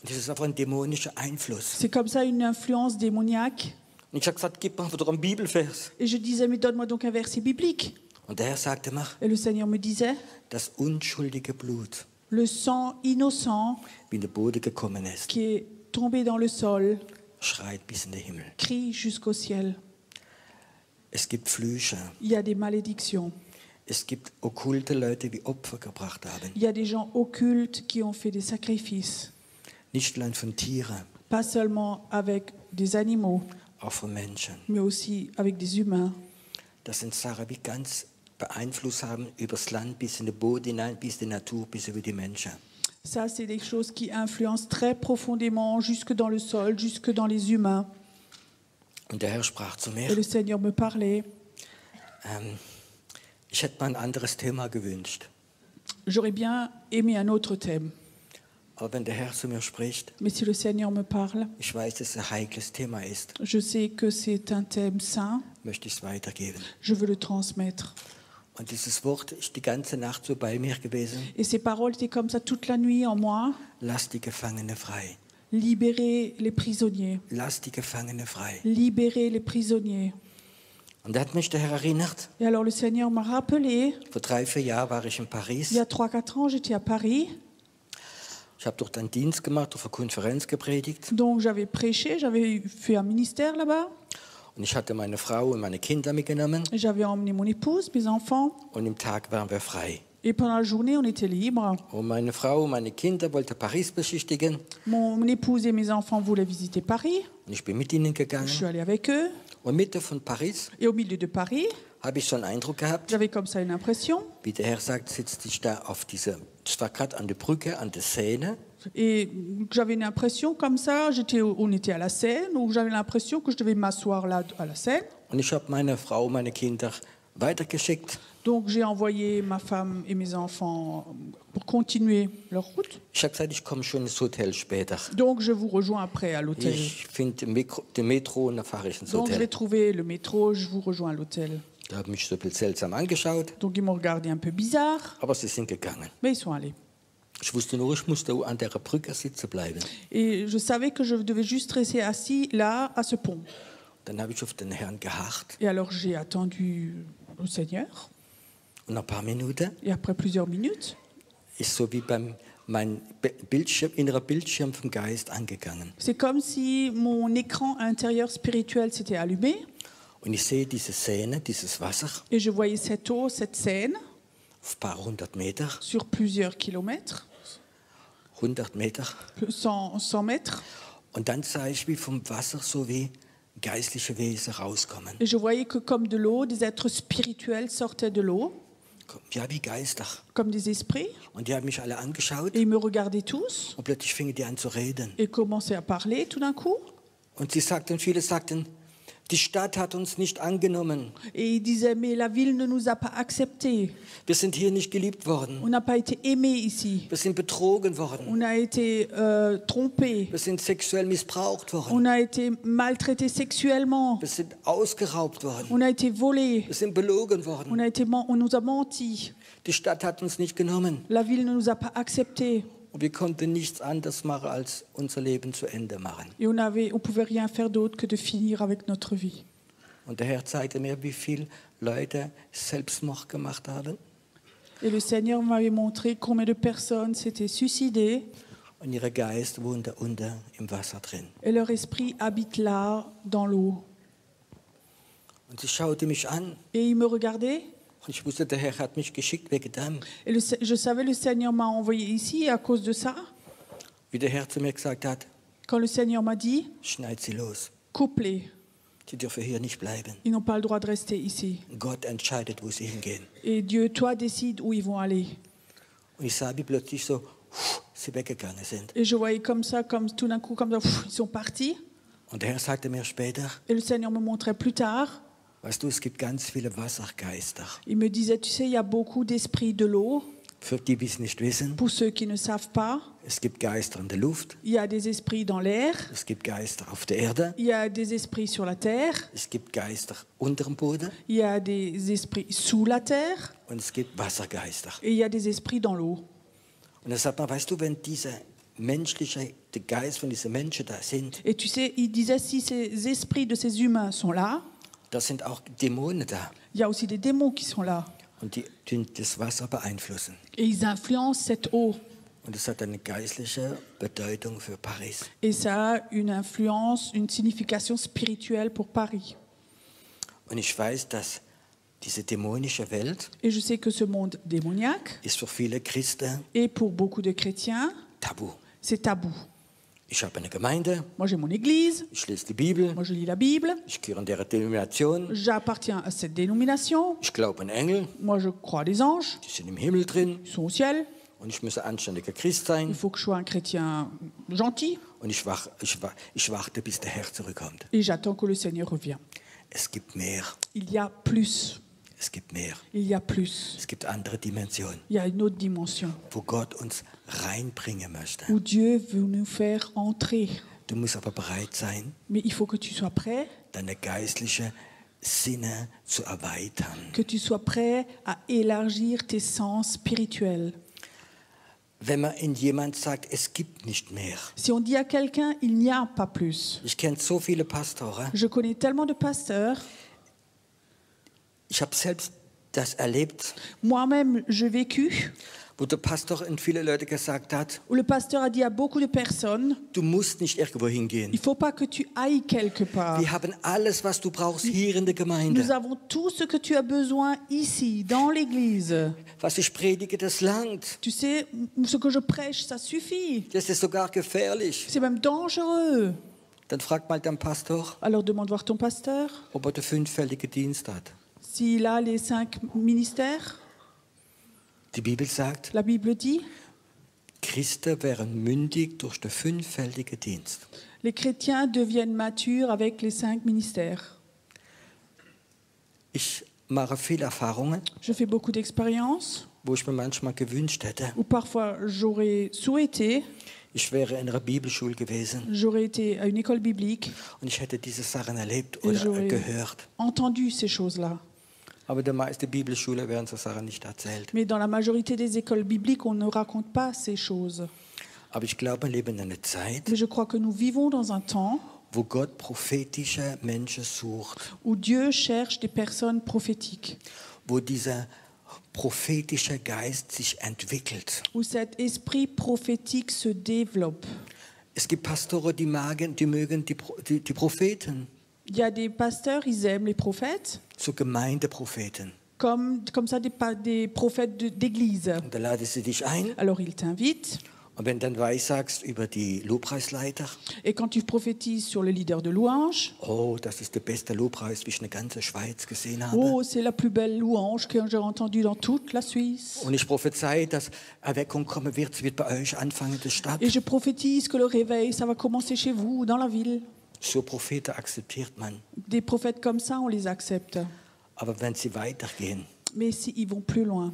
Und das ist einfach ein dämonischer Einfluss.
C'est comme ça une influence démoniaque.
Und ich habe gesagt, gib mal doch einen Bibelvers.
Et je disais, mais donne-moi donc un verset biblique.
Und der Herr sagte mir,
Et le Seigneur me disait,
das unschuldige Blut,
le sang innocent
wie in den Boden gekommen ist,
qui est tombé dans le sol
schreit bis in den Himmel.
crie jusqu'au ciel.
Es gibt Flüche.
Il y a des malédictions.
Es gibt okkulte Leute, die Opfer gebracht haben.
Il y a des gens occultes qui ont fait des sacrifices.
Nicht allein von Tieren,
Pas seulement avec des animaux,
auch von Menschen.
mais aussi avec des humains.
Das sind Sachen, die ganz Beeinfluss haben übers Land, bis in den Boden hinein, bis in die Natur, bis über die Menschen.
Ça, c'est des choses qui influencent très profondément jusque dans le sol, jusque dans les humains.
Und der Herr sprach zu
Et
mir,
le Seigneur me parlait.
ich hätte mir ein anderes Thema gewünscht.
J'aurais bien aimé un autre thème.
Aber wenn der Herr zu mir spricht,
Mais si le Seigneur me parle,
ich weiß, dass es ein heikles Thema ist,
je sais que c'est un thème saint.
möchte ich es weitergeben.
Je veux le transmettre.
Und dieses Wort ist die ganze Nacht so bei mir gewesen.
Et ces paroles étaient comme ça toute la nuit en moi.
Lass die Gefangene frei.
Libérer les prisonniers.
Lass die Gefangene frei.
Libérer les prisonniers.
Und da hat mich der Herr erinnert.
Et alors le Seigneur m'a rappelé,
Vor 3-4 Jahren war ich in
il
Paris.
y a 3-4 ans, j'étais à Paris,
Ich habe dort einen Dienst gemacht, auf einer Konferenz gepredigt.
donc j'avais prêché, j'avais fait un ministère là-bas,
Und ich hatte meine Frau und meine Kinder mitgenommen.
et j'avais emmené mon épouse, mes enfants,
Und im Tag waren wir frei.
et pendant la journée, on était libres.
Und meine Frau und meine Kinder wollten Paris besichtigen.
Mon épouse et mes enfants voulaient visiter Paris,
Und ich bin mit ihnen
je suis
gegangen.
allée avec eux,
Und Mitte von Paris
et au milieu de Paris,
habe ich so einen Eindruck gehabt,
j'avais comme ça une impression,
wie der Herr sagt, sitzt ich da auf dieser, das war gerade an der Brücke, an der Seine.
et j'avais une impression comme ça, on était à la Seine, où j'avais l'impression que je devais m'asseoir là à la Seine.
Und ich habe meine Frau und meine Kinder weitergeschickt.
Donc j'ai envoyé ma femme et mes enfants pour continuer leur route.
Ich habe gesagt, ich komme schon ins Hotel später.
Donc je vous rejoins après à l'hôtel.
Ich finde den Metro und dann fahre ich ins
Donc je vais
Hotel.
trouver le métro, je vous rejoins à l'hôtel.
Da habe ich mich so ein bisschen seltsam angeschaut,
Donc ils m'ont regardé un peu bizarre,
aber sie sind gegangen.
mais ils sont allés.
Ich wusste nur, ich musste an der Brücke sitzen bleiben.
Et je savais que je devais juste rester assis là, à ce pont.
Dann habe ich auf den Herrn geharrt.
Et alors j'ai attendu le Seigneur.
Und nach ein paar Minuten
Et après plusieurs minutes,
ist so wie mein Bildschirm, innerer Bildschirm vom Geist angegangen.
c'est comme si mon écran intérieur spirituel s'était allumé
Und ich sehe diese Szene, dieses Wasser
et je voyais cette eau, cette Seine,
auf ein paar hundert Meter,
sur plusieurs kilomètres,
100 Meter.
100 mètres.
Und dann sah ich, wie vom Wasser so wie geistliche Wesen rauskommen.
Et je voyais que comme de l'eau, des êtres spirituels sortaient de l'eau,
Ja, wie Geister.
comme des esprits,
Und die haben mich alle angeschaut
et ils me regardaient tous
und plötzlich fingen die an zu reden.
et commençaient à parler tout d'un coup.
Und viele sagten, die Stadt hat uns nicht angenommen.
Et ils disaient, mais la ville ne nous a pas acceptés.
Wir sind hier nicht geliebt worden.
On n'a pas été aimés ici.
Wir sind betrogen worden.
On a été trompés.
Wir sind sexuell missbraucht worden.
On a été maltraités sexuellement.
Wir sind ausgeraubt worden.
On a été volés.
Wir sind belogen worden.
On nous a menti.
Die Stadt hat uns nicht genommen.
La ville ne nous a pas acceptés.
Und wir konnten nichts anderes machen, als unser Leben zu Ende machen.
Et on pouvait rien faire d'autre que de finir avec notre vie.
Und der Herr zeigte mir, wie viele Leute Selbstmord gemacht haben
Et le Seigneur m'avait montré combien de personnes s'étaient suicidées
und ihr Geist wohnte unter im Wasser drin.
et leur esprit habite là, dans l'eau.
Und sie schaute mich an
Et ils me regardaient.
und ich wusste, der Herr hat mich geschickt wegen dem.
Et je savais le Seigneur m'a envoyé ici à cause de ça.
Wie der Herr zu mir gesagt hat,
Quand le Seigneur m'a dit,
schneid sie los.
coupe-les.
Sie dürfen hier nicht bleiben.
Ils n'ont pas le droit de rester ici.
Gott entscheidet, wo sie hingehen.
Et Dieu, toi, décide où ils vont aller.
Und ich sah, wie plötzlich so sie weggegangen sind.
Et je voyais comme ça, comme tout d'un coup, comme ça, ils sont partis.
Und der Herr sagte mir später,
Et le Seigneur me montrait plus tard.
weißt du, es gibt ganz viele Wassergeister.
Il me disait, tu sais, il y a beaucoup d'esprits de l'eau.
Für die, die es nicht wissen,
Pour ceux qui ne savent pas,
es gibt Geister in der Luft,
il y a des esprits dans l'air.
es gibt Geister auf der Erde,
Il y a des esprits sur la terre.
es gibt Geister unter dem Boden
Il y a des esprits sous la terre.
und es gibt Wassergeister.
Et il y a des esprits dans l'eau.
Und dann sagt man, weißt du, wenn der Geist von diesen Menschen da sind,
Et tu sais, il disait, si ces esprits de ces humains sont là,
da sind auch Dämonen da
il y a aussi des démons qui sont là.
und die tun das Wasser beeinflussen.
Et ils influencent cette eau.
Und es hat eine geistliche Bedeutung für Paris.
Et ça a une influence, une signification spirituelle pour Paris.
Und ich weiß, dass diese dämonische Welt
Et je sais que ce monde démoniaque
ist für viele Christen
est pour beaucoup de chrétiens,
tabu.
c'est tabou.
Ich habe eine Gemeinde,
Moi j'ai mon église,
ich lese die Bibel,
moi je lis la Bible,
ich gehöre in der Denomination,
j'appartiens à cette dénomination,
ich glaube an Engel,
moi je crois des anges,
die sind im Himmel drin
ils sont au ciel,
und ich muss ein anständiger Christ
il
sein
faut que je sois un chrétien gentil
und ich warte, bis der Herr zurückkommt.
et j'attends que le Seigneur revienne.
Es gibt mehr,
Il y a plus,
es gibt mehr.
il y a plus,
Es gibt andere Dimensionen,
il y a une autre dimension
wo Gott uns reinbringen möchte.
où Dieu veut nous faire entrer.
Du musst aber bereit sein,
Mais il faut que tu sois prêt,
deine geistliche Sinne zu erweitern.
que tu sois prêt à élargir tes sens spirituels.
Wenn man in jemand sagt, es gibt nicht mehr.
Si on dit à quelqu'un, il n'y a pas plus.
Ich kenne so viele Pastoren,
Je connais tellement de pasteurs,
Ich habe selbst das erlebt,
Moi-même, j'ai vécu,
wo der Pastor und viele Leute gesagt hat,
où le pasteur a dit à beaucoup de personnes,
du musst nicht irgendwo
il
hingehen.
ne faut pas que tu ailles quelque part.
Wir haben alles, was du brauchst, hier in der
Nous
Gemeinde.
avons tout ce que tu as besoin ici, dans l'église.
Was ich predige, das langt.
Tu sais, ce que je prêche, ça suffit.
Das ist sogar gefährlich.
C'est même dangereux.
Dann frag mal deinen Pastor,
Alors demande voir ton pasteur,
ob er den 5-fältigen Dienst hat.
s'il a les 5 ministères.
Die Bibel sagt,
La Bible dit,
Christen wären mündig durch den 5-fältigen Dienst.
les chrétiens deviennent matures avec les 5 ministères.
Ich mache viele Erfahrungen,
Je fais beaucoup d'expériences,
wo ich mir manchmal gewünscht hätte,
où parfois j'aurais souhaité,
ich wäre in einer Bibelschule gewesen
j'aurais été à une école biblique
und ich hätte diese Sachen erlebt
et
oder
j'aurais
gehört.
entendu ces choses-là.
Aber der meiste Bibelschule werden so Sachen nicht erzählt.
Mais dans la majorité des écoles bibliques, on ne raconte pas ces choses.
Aber ich glaube, wir leben in einer Zeit,
Mais je crois que nous vivons dans un temps
wo Gott prophetische Menschen sucht,
où Dieu cherche des personnes prophétiques,
wo dieser prophetische Geist sich entwickelt.
où cet esprit prophétique se développe.
Es gibt Pastoren, die mögen die Propheten,
Il y a des pasteurs, ils aiment les prophètes,
so Gemeindepropheten.
comme ça des prophètes d'église.
Und da laden sie dich ein.
Alors ils t'invitent,
Und wenn du dann weissagst über die Lobpreisleiter,
et quand tu prophétises sur le leader de louange,
oh, das ist der beste Lobpreis, wie ich in der ganzen Schweiz gesehen habe.
oh, c'est la plus belle louange que j'ai entendue dans toute la Suisse.
Und ich prophezei, dass Erweckung kommen wird, es wird bei euch anfangen in der Stadt.
Et je prophétise que le réveil, ça va commencer chez vous, dans la ville.
So Propheten akzeptiert man.
Des prophètes comme ça, on les accepte.
Aber wenn sie weitergehen
Mais s'ils vont plus loin,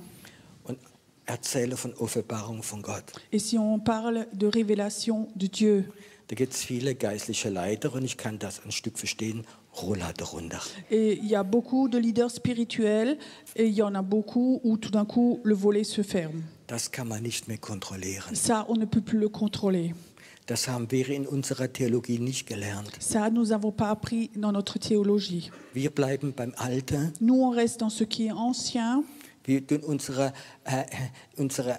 und erzählen von Offenbarung von Gott,
et si on parle de révélation de Dieu,
da gibt es viele geistliche Leiter und ich kann das ein Stück verstehen, Rollade runter.
et il y a beaucoup de leaders spirituels, et il y en a beaucoup où tout d'un coup, le volet se ferme.
Das kann man nicht mehr kontrollieren.
Ça, on ne peut plus le contrôler.
Das haben wir in unserer Theologie nicht gelernt.
Ça, nous n'avons pas appris dans notre théologie.
Wir bleiben beim Alten.
Nous, on reste dans ce qui est ancien.
Wir tun unsere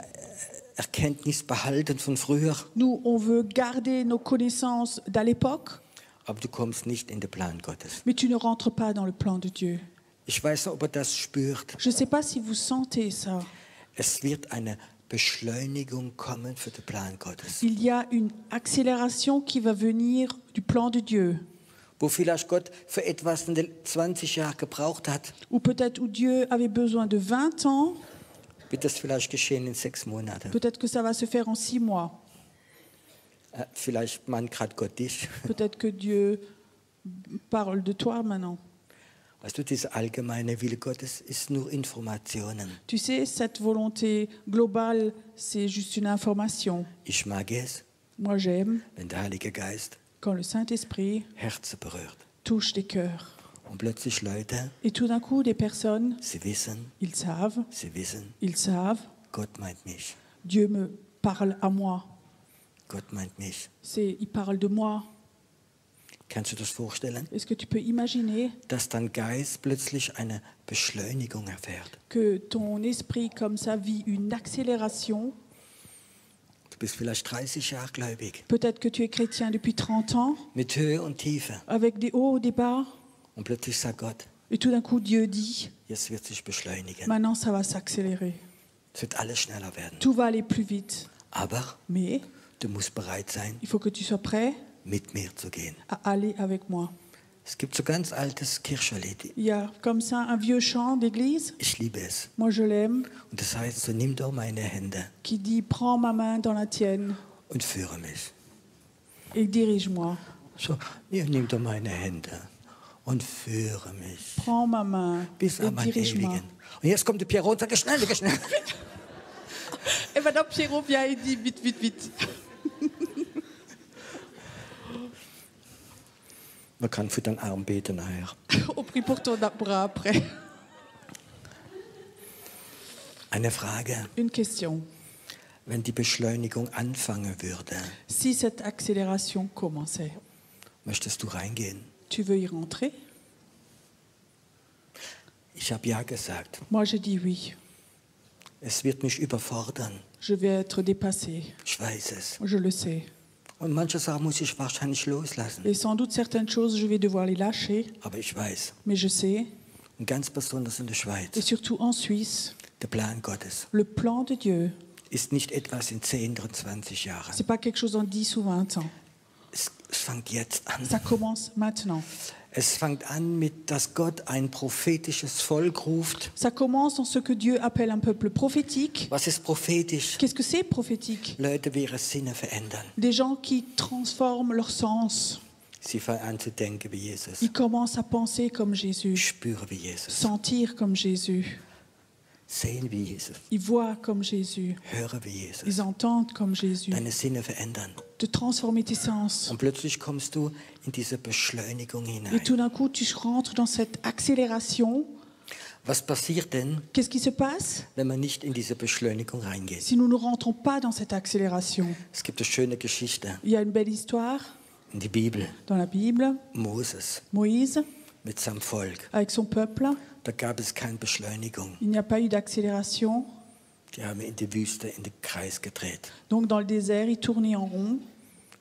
Erkenntnis behalten von früher.
Nous, on veut garder nos connaissances d'à l'époque,
Aber du kommst nicht in den Plan Gottes.
mais tu ne rentres pas dans le plan de Dieu.
Ich weiß nicht, ob er das spürt.
Je ne sais pas si vous sentez ça.
Es wird eine Beschleunigung kommen für den Plan Gottes.
Il y a une accélération qui va venir du plan de Dieu.
Wo vielleicht Gott für etwas in den 20 Jahren gebraucht hat,
Ou peut-être où Dieu avait besoin de 20 ans,
wird das vielleicht geschehen in 6 Monaten.
peut-être que ça va se faire en 6 mois.
Vielleicht meint gerade Gott dich.
Peut-être que Dieu parle de toi maintenant.
Weißt du, dieser allgemeine Wille Gottes ist nur Informationen.
Tu sais, cette volonté globale, c'est juste une information.
Ich mag es,
Moi, j'aime
wenn der Heilige Geist
quand le Saint-Esprit
Herzen berührt.
touche des cœurs.
Und plötzlich Leute,
Et tout d'un coup, des personnes,
sie wissen,
ils savent,
Gott meint mich.
Dieu me parle à moi.
Gott meint mich.
Il parle de moi.
Kannst du das vorstellen?
Est-ce que tu peux imaginer
Dass dein Geist plötzlich eine Beschleunigung erfährt.
que ton esprit, comme ça, vit une accélération?
Du bist vielleicht 30 Jahre gläubig,
Peut-être que tu es chrétien depuis 30 ans,
mit Höhe und Tiefe.
avec des hauts, des bas,
Und plötzlich sagt Gott,
et tout d'un coup, Dieu dit,
jetzt wird sich beschleunigen.
maintenant, ça va s'accélérer.
Es wird alles schneller werden.
Tout va aller plus vite.
Aber
Mais
du musst bereit sein,
il faut que tu sois prêt
mit mir zu gehen.
à aller avec moi.
Es gibt so ganz altes Kirchenlied.
Il y a comme ça un vieux chant d'église,
Ich liebe es.
moi je l'aime,
Und das heißt, so nimm doch meine Hände
qui dit « Prends ma main dans la tienne
und führe mich.
et dirige-moi.
So, ja, nimm doch meine Hände und führe mich
Prends ma main
bis
et
an mein
dirige-moi.
Ewigen. Und jetzt kommt der Pierre und sagt, schnell, schnell. »
Et maintenant Pierrot vient et dit « Vite, vite, vite.
Man kann für deinen Arm beten nachher. »
On prie pour ton bras après.
Eine Frage,
Une question.
wenn die Beschleunigung anfangen würde,
Si cette accélération commençait,
möchtest du reingehen?
tu veux y rentrer?
Ich habe ja gesagt.
Moi, j'ai dit oui.
Es wird mich überfordern.
Je vais être dépassée.
Ich weiß es.
Je le sais.
Und manche Sachen muss ich wahrscheinlich loslassen.
Et sans doute certaines choses, je vais devoir les lâcher.
Aber ich weiß,
Mais je sais,
und ganz besonders in der
et
Schweiz,
surtout en Suisse,
der Plan Gottes
le plan de Dieu,
ist nicht etwas in 10 oder 20 Jahren.
c'est pas quelque chose dans 10 ou 20 ans.
Es fängt jetzt an.
Ça commence maintenant.
Es fängt an mit, dass Gott ein prophetisches Volk ruft.
Ça commence dans ce que Dieu appelle un peuple prophétique.
Was ist prophetisch?
Qu'est-ce que c'est prophétique?
Leute, die ihre Sinne verändern.
Des gens qui transforment leur sens.
Sie fangen an zu denken wie Jesus.
Ils commencent à penser comme Jésus,
Spüren wie Jesus.
sentir comme Jésus.
Sehen wie Jesus.
Ils voient comme Jésus.
Hören wie Jesus.
Ils entendent comme Jésus.
Deine Sinne verändern.
De transformer tes sens.
Und plötzlich kommst du in diese Beschleunigung
Et
hinein.
tout d'un coup, tu rentres dans cette accélération.
Was passiert denn,
Qu'est-ce qui se passe
wenn man nicht in diese Beschleunigung reingeht?
si nous ne rentrons pas dans cette accélération?
Es gibt eine schöne Geschichte
Il y a une belle histoire
in die Bibel.
dans la Bible.
Moses
Moïse,
mit seinem Volk.
avec son peuple,
Da gab es keine Beschleunigung.
il n'y a pas eu d'accélération.
Die haben in die Wüste in den Kreis gedreht.
Donc dans le désert, ils tournaient en rond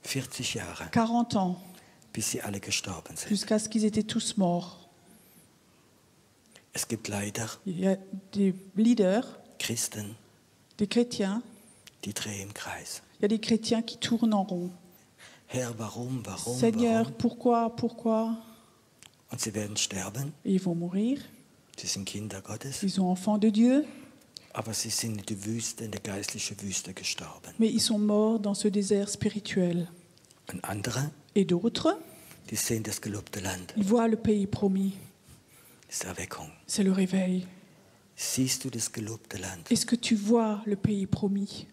40 Jahre,
40 ans,
bis sie alle gestorben sind.
jusqu'à ce qu'ils étaient tous morts.
Es gibt leider
Il y a des leaders,
Christen,
des chrétiens.
die drehen im Kreis.
Il y a des chrétiens qui tournent en rond.
Herr, warum?
Seigneur, pourquoi?
Und sie werden sterben.
Et ils vont mourir.
Sie sind Kinder Gottes.
Ils sont enfants de Dieu,
Aber sie sind in die Wüste, in der geistlichen Wüste gestorben.
mais ils sont morts dans ce désert spirituel.
Und andere,
Et d'autres,
die sehen das gelobte Land.
ils voient le pays promis.
Das ist Erweckung.
C'est le réveil.
Siehst du das gelobte Land?
Est-ce que tu vois le pays promis?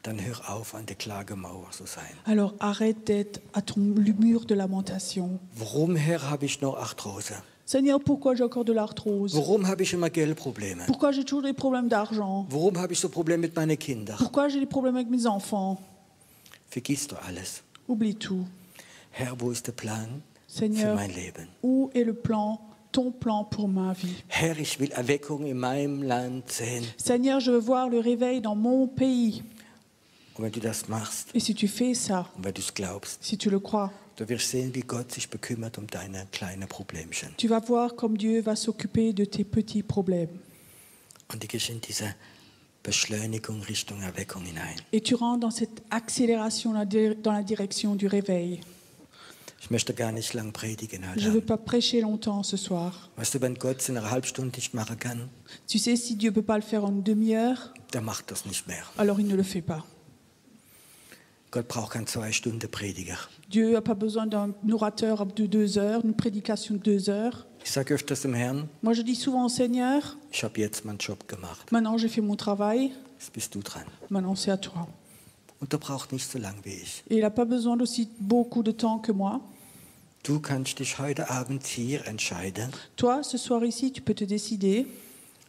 Dann hör auf, an der Klagemauer zu sein.
Alors arrête d'être à ton mur de lamentation.
Warum, Herr, habe ich noch Arthrose?
Seigneur, pourquoi j'ai encore de l'arthrose?
Warum habe ich immer Geldprobleme?
Pourquoi j'ai toujours des problèmes d'argent?
Warum habe ich so Probleme mit meinen Kindern?
Pourquoi j'ai des problèmes avec mes enfants?
Vergisst du alles.
Oublie tout.
Herr, wo ist der Plan für
Seigneur,
mein Leben?
où est le plan, ton plan pour ma vie?
Herr, ich will Erweckung in meinem Land sehen.
Seigneur, je veux voir le réveil dans mon pays.
Und wenn du das machst
Et si tu fais ça,
und wenn du es glaubst,
si tu le crois,
du wirst sehen, wie Gott sich bekümmert um deine kleinen Problemchen.
tu vas voir comme Dieu va s'occuper de tes petits problèmes.
Und du gehst in diese Beschleunigung Richtung Erweckung hinein.
Et tu rentres dans cette accélération dans la direction du réveil.
Ich möchte gar nicht lang predigen
Je ne veux
heute.
pas prêcher longtemps ce soir.
Weißt du, wenn Gott es in einer halben Stunde nicht machen kann,
Tu sais, si Dieu ne peut pas le faire en une demi-heure,
der macht das nicht mehr.
alors il ne le fait pas.
Gott braucht keinen 2-Stunden-Prediger.
Dieu n'a pas besoin d'un orateur de 2 heures, une prédication de 2 heures.
Ich sage öfters dem Herrn,
Moi, je dis souvent au Seigneur,
ich habe jetzt meinen Job gemacht.
maintenant j'ai fait mon travail,
Jetzt bist du dran.
maintenant c'est à toi.
Und du brauchst nicht so lang wie ich.
Et il n'a pas besoin d'aussi beaucoup de temps que moi.
Du kannst dich heute Abend hier entscheiden,
Toi, ce soir ici, tu peux te décider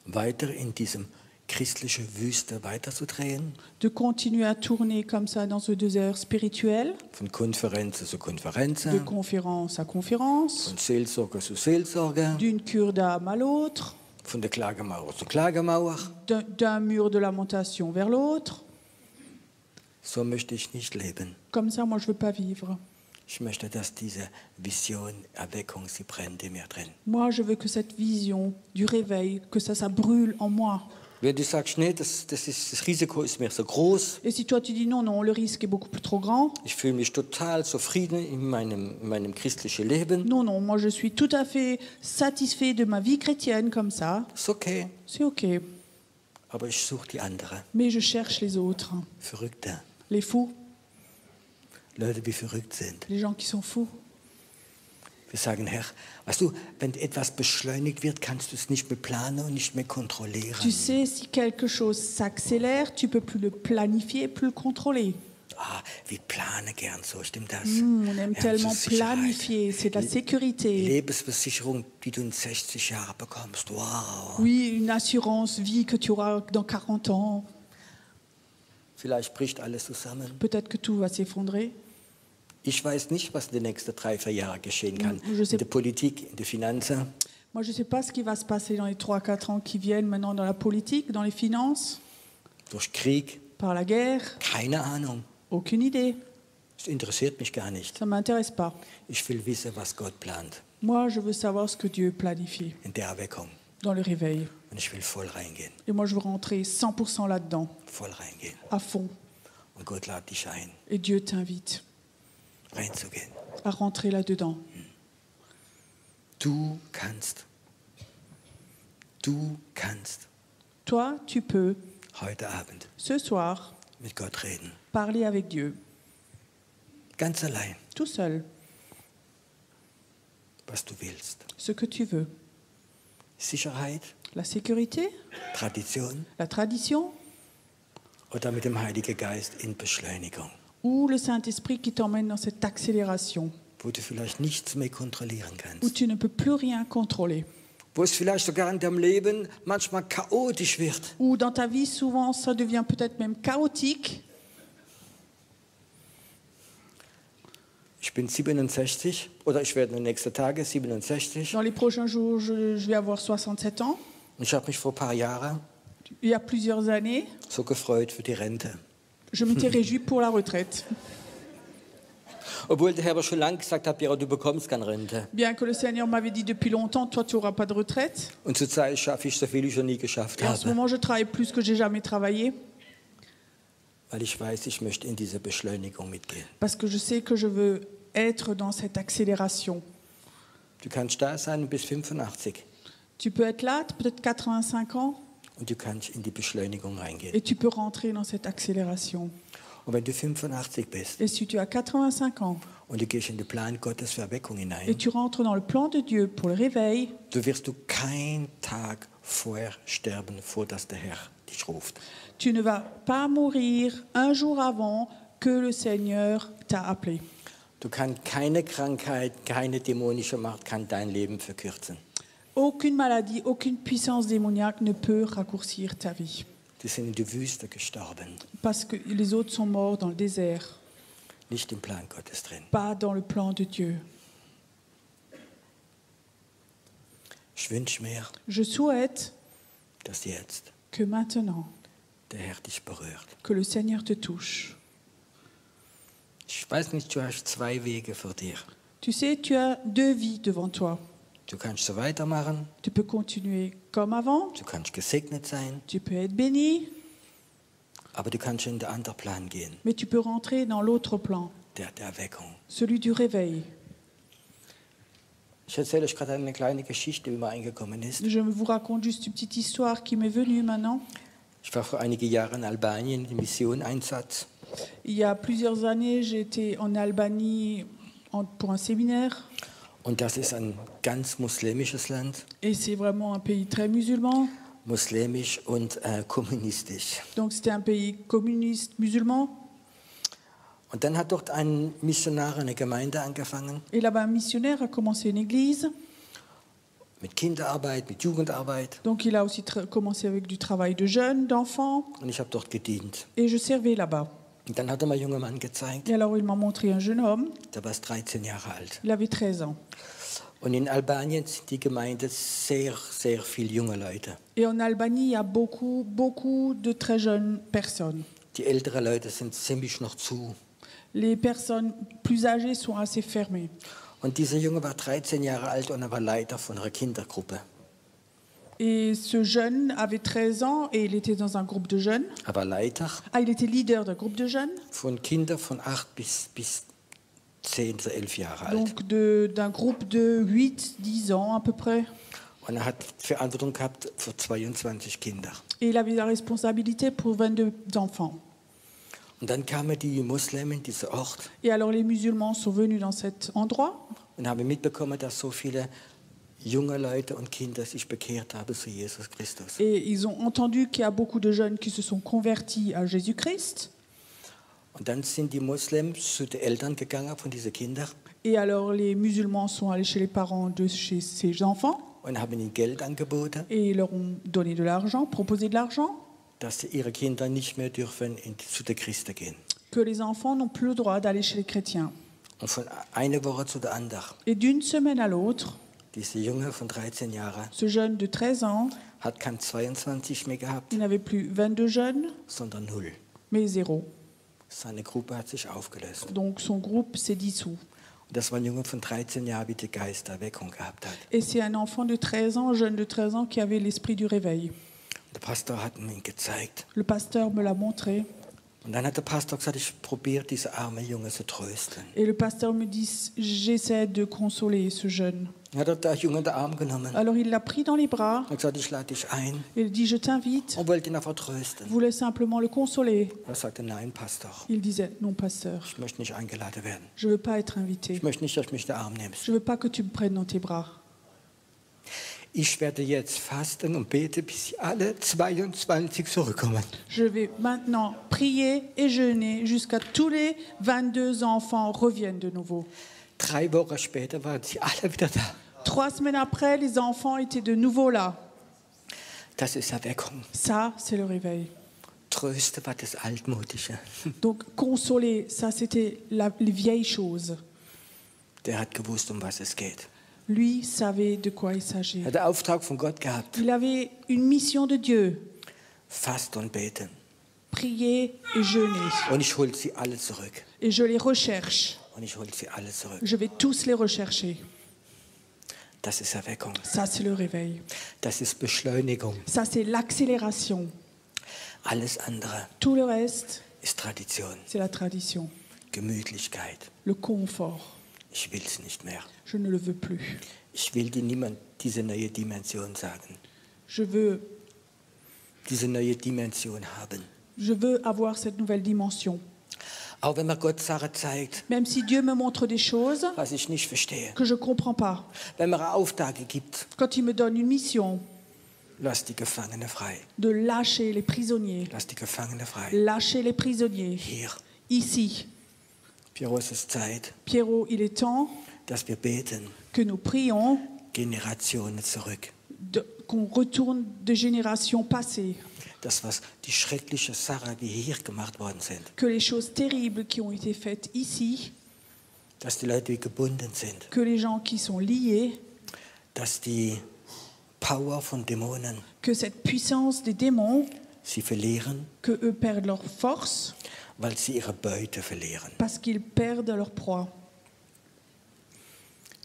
weiter in diesem christlichen Wüste weiterzudrehen,
de continuer à tourner comme ça dans ce désert spirituel,
von Konferenz zu
de
Konferenz,
conférence à conférence,
von Seelsorger zu Seelsorger,
d'une cure d'âme à l'autre,
von der Klagemauer zur Klagemauer.
d'un mur de lamentation vers l'autre.
So möchte ich nicht leben.
Comme ça, moi, je ne veux pas vivre.
Ich möchte, dass diese Vision, Erweckung, sie brennt in mir drin.
Moi, je veux que cette vision du réveil, que ça brûle en moi.
Wenn du sagst, nee, das Risiko ist mir so groß,
Et si toi, tu dis non, non, le risque est beaucoup plus trop grand.
ich fühle mich total zufrieden in meinem christlichen Leben,
Non, non, moi, je suis tout à fait satisfait de ma vie chrétienne comme ça.
ist okay.
C'est OK.
Aber ich suche die andere,
Mais je cherche les autres,
Verrückte,
les fous,
Leute, die verrückt sind.
les gens qui sont fous.
Wir sagen, Herr, weißt du, wenn etwas beschleunigt wird, kannst du es nicht mehr planen und nicht mehr kontrollieren.
Tu sais, si quelque chose s'accélère, tu peux plus le planifier, plus le contrôler.
Ah, wir planen gern so, stimmt das?
On aime
Ja,
tellement
so Sicherheit.
planifier, c'est de la
Die
sécurité.
Lebensversicherung, die du in 60 Jahren bekommst. Wow.
Oui, une assurance vie que tu auras dans 40 ans.
Vielleicht bricht alles zusammen.
Peut-être que tout va s'effondrer.
Ich weiß nicht, was in den nächsten 3-4 Jahren geschehen kann.
Je sais-
In der Politik, in der Finanzen.
Moi, je ne sais pas ce qui va se passer dans les 3-4 ans qui viennent maintenant dans la politique, dans les finances,
durch Krieg,
par la guerre.
keine Ahnung.
Aucune idée.
Es interessiert mich gar nicht.
Ça ne m'intéresse pas.
Ich will wissen, was Gott plant
Moi, je veux savoir ce que Dieu planifie
in der Erweckung.
dans le réveil.
Und ich will voll reingehen,
Et moi, je veux rentrer 100% là-dedans,
voll reingehen.
à fond.
Und Gott lädt dich ein,
Et Dieu t'invite
reinzugehen.
à rentrer là-dedans.
Du kannst. Du kannst
Toi, tu peux,
heute Abend
ce soir,
mit Gott reden.
parler avec Dieu,
Ganz allein,
tout seul,
was du willst.
ce que tu veux.
Sicherheit,
La sécurité,
Tradition
la tradition
oder mit dem Heiligen Geist in Beschleunigung,
ou le Saint-Esprit qui t'emmène dans cette accélération
wo du vielleicht nichts mehr kontrollieren
où
kannst.
tu ne peux plus rien contrôler.
Wo es vielleicht sogar in deinem Leben manchmal chaotisch wird.
Ou dans ta vie, souvent, ça devient peut-être même chaotique.
Ich bin 67 oder ich werde in den nächsten Tagen 67.
Dans les prochains jours, je vais avoir 67 ans.
Und ich habe mich vor ein paar Jahren
Il y a plusieurs années,
so gefreut für die Rente.
je m'étais réjouie pour la retraite.
Obwohl der Herr aber schon lange gesagt hat, Piero, du bekommst keine Rente.
Bien que le Seigneur m'avait dit depuis longtemps, toi, tu n'auras pas de retraite.
Und zurzeit schaffe ich so viel, wie ich noch nie geschafft
Et en ce
habe.
moment, je travaille plus que j'ai jamais travaillé
Weil ich weiß, ich möchte in diese Beschleunigung mitgehen.
parce que je sais que je veux être dans cette accélération.
Du kannst da sein und bist 85.
Tu peux être là, peut-être 85 ans,
Und du kannst in die Beschleunigung reingehen.
et tu peux rentrer dans cette accélération.
Und wenn du 85 bist
Et si tu as 85 ans
und du gehst in den Plan Gottes für Erweckung
et
hinein,
tu rentres dans le plan de Dieu pour le réveil,
du wirst du keinen Tag vorher sterben, vor dass der Herr dich ruft.
tu ne vas pas mourir un jour avant que le Seigneur t'a appelé.
Du kannst keine Krankheit, keine dämonische Macht kann dein Leben verkürzen.
Aucune maladie, aucune puissance démoniaque ne peut raccourcir ta vie.
Die sind in der Wüste gestorben,
Parce que les autres sont morts dans le désert,
nicht im Plan Gottes drin.
pas dans le plan de Dieu.
Ich wünsche mir,
Je souhaite
dass jetzt
que maintenant,
der Herr dich berührt.
que le Seigneur te touche.
Ich weiß nicht, du hast zwei Wege vor dir.
Tu sais, tu as deux vies devant toi.
Du kannst so weitermachen,
Tu peux continuer comme avant,
du kannst gesegnet sein,
tu peux être béni,
aber du kannst in den anderen Plan gehen,
mais tu peux rentrer dans l'autre plan,
der Erweckung.
celui du réveil.
Ich erzähle euch gerade eine kleine Geschichte, wie mir eingekommen ist.
Je vous raconte juste une petite histoire qui m'est venue maintenant.
Ich war vor einigen Jahren in Albanien im Missioneinsatz.
Il y a plusieurs années, j'étais en Albanie pour un séminaire.
Und das ist ein ganz muslimisches Land,
Et c'est vraiment un pays très musulman.
muslimisch und kommunistisch.
Donc c'était un pays communiste musulman.
Und dann hat dort ein Missionar eine Gemeinde angefangen,
Et là-bas, un missionnaire a commencé une église.
mit Kinderarbeit, mit Jugendarbeit.
Donc il a aussi commencé avec du travail de jeunes, d'enfants.
Und ich habe dort gedient.
Et je servais là-bas.
Und dann hat er mir einen jungen Mann gezeigt,
Et alors il m'a montré un jeune homme.
der war 13 Jahre alt.
Il avait 13 ans.
Und in Albanien sind die Gemeinde sehr, sehr viele junge Leute.
Et en Albanie, il y a beaucoup de très jeunes personnes.
Die älteren Leute sind ziemlich noch zu.
Les personnes plus âgées sont assez fermées.
Und dieser Junge war 13 Jahre alt und er war Leiter von einer Kindergruppe.
Et ce jeune avait 13 ans et il était dans un groupe de jeunes.
Er war Leiter
Ah, il était leader d'un groupe de jeunes,
von Kindern von 8 bis 10, 11 Jahre alt.
donc d'un groupe de 8-10 ans à peu près.
Und er hat Verantwortung gehabt für 22 Kinder.
Et il avait la responsabilité pour 22 enfants.
Und dann kamen die Muslime in diesen Ort
Et alors les musulmans sont venus dans cet endroit
und haben mitbekommen, dass so viele junge Leute und Kinder sich bekehrt haben zu Jesus Christus.
et ils ont entendu qu'il y a beaucoup de jeunes qui se sont convertis à Jésus-Christ.
Und dann sind die Muslime zu den Eltern gegangen von diesen Kindern
Et alors les musulmans sont allés chez les parents de chez ces enfants
und haben ihnen Geld angeboten,
et ils leur ont donné de l'argent, proposé de l'argent,
dass sie ihre Kinder nicht mehr dürfen zu den Christen gehen.
que les enfants n'ont plus le droit d'aller chez les chrétiens.
Und von einer Woche zu der anderen
Et d'une semaine à l'autre,
Dieser Junge von 13 Jahren
Ce jeune de 13 ans,
hat kein 22 mehr gehabt,
il n'avait plus 22 jeunes,
sondern 0.
mais zéro.
Seine Gruppe hat sich aufgelöst.
Donc son groupe s'est dissous.
Und das war ein Junge von 13 Jahren, wie die Geisterweckung gehabt hat.
Et c'est un enfant de 13 ans, un jeune de 13 ans qui avait l'esprit du réveil.
Der Pastor hat mir ihn gezeigt.
Le pasteur me l'a montré.
Und dann hat der Pastor gesagt, ich probiere diese arme Junge zu trösten.
Et le pasteur me dit, j'essaie de consoler ce jeune.
Er hat den Jungen in den Arm genommen
Alors il l'a pris dans les bras
und gesagt, ich lade dich ein
et il dit, je t'invite,
und wollte ihn einfach trösten.
voulait simplement le consoler.
Er sagte, nein, Pastor,
Il disait, non pasteur,
ich möchte nicht eingeladen werden.
je ne veux pas être invité.
Ich möchte nicht, dass du mich in den Arm nimmst.
Je ne veux pas que tu me prennes dans tes bras.
Ich werde jetzt fasten und bete, bis sie alle 22 zurückkommen.
Je vais maintenant prier et jeûner jusqu'à tous les 22 enfants reviennent de nouveau.
3 Wochen später waren sie alle wieder da.
3 semaines après, les enfants étaient de nouveau là.
Das ist Erweckung.
Ça, c'est le réveil.
Tröste war das Altmodische.
Donc, consoler, ça, c'était les vieilles choses.
Der hat gewusst, um was es geht.
Lui savait de quoi il s'agit.
Er hat den Auftrag von Gott gehabt.
Il avait une mission de Dieu,
Fast und beten.
prier et jeûner.
Und ich hole sie alle zurück.
Et je les recherche.
Und ich hole sie alle zurück.
Je vais tous les rechercher.
Das ist Erweckung.
Ça, c'est le réveil.
Das ist Beschleunigung.
Ça, c'est l'accélération.
Alles andere
Tout le reste,
ist Tradition.
c'est la tradition,
Gemütlichkeit.
le confort.
Ich will es nicht mehr.
Je ne le veux plus.
Ich will dir niemand diese neue Dimension sagen.
Je veux
Diese neue Dimension haben.
avoir cette nouvelle dimension.
Auch wenn mir Gott Sachen zeigt,
Même si Dieu me montre des choses
was ich nicht verstehe.
que je ne comprends pas.
Wenn mir Aufträge gibt,
Quand il me donne une mission
lass die Gefangene frei.
de lâcher les prisonniers,
Lass die Gefangene frei.
lâcher les prisonniers,
Hier,
ici,
Piero, es ist Zeit,
Pierrot, il est temps
dass wir beten.
que nous prions,
Generationen zurück.
qu'on retourne de générations passées,
Das, was die schrecklichen Sachen, die hier gemacht worden sind,
que les choses terribles qui ont été faites ici,
dass die Leute wie gebunden sind,
que les gens qui sont liés,
dass die Power von Dämonen
que cette puissance des démons,
sie verlieren,
que eux perdent leur force
weil sie ihre Beute verlieren.
parce qu'ils perdent leur proie.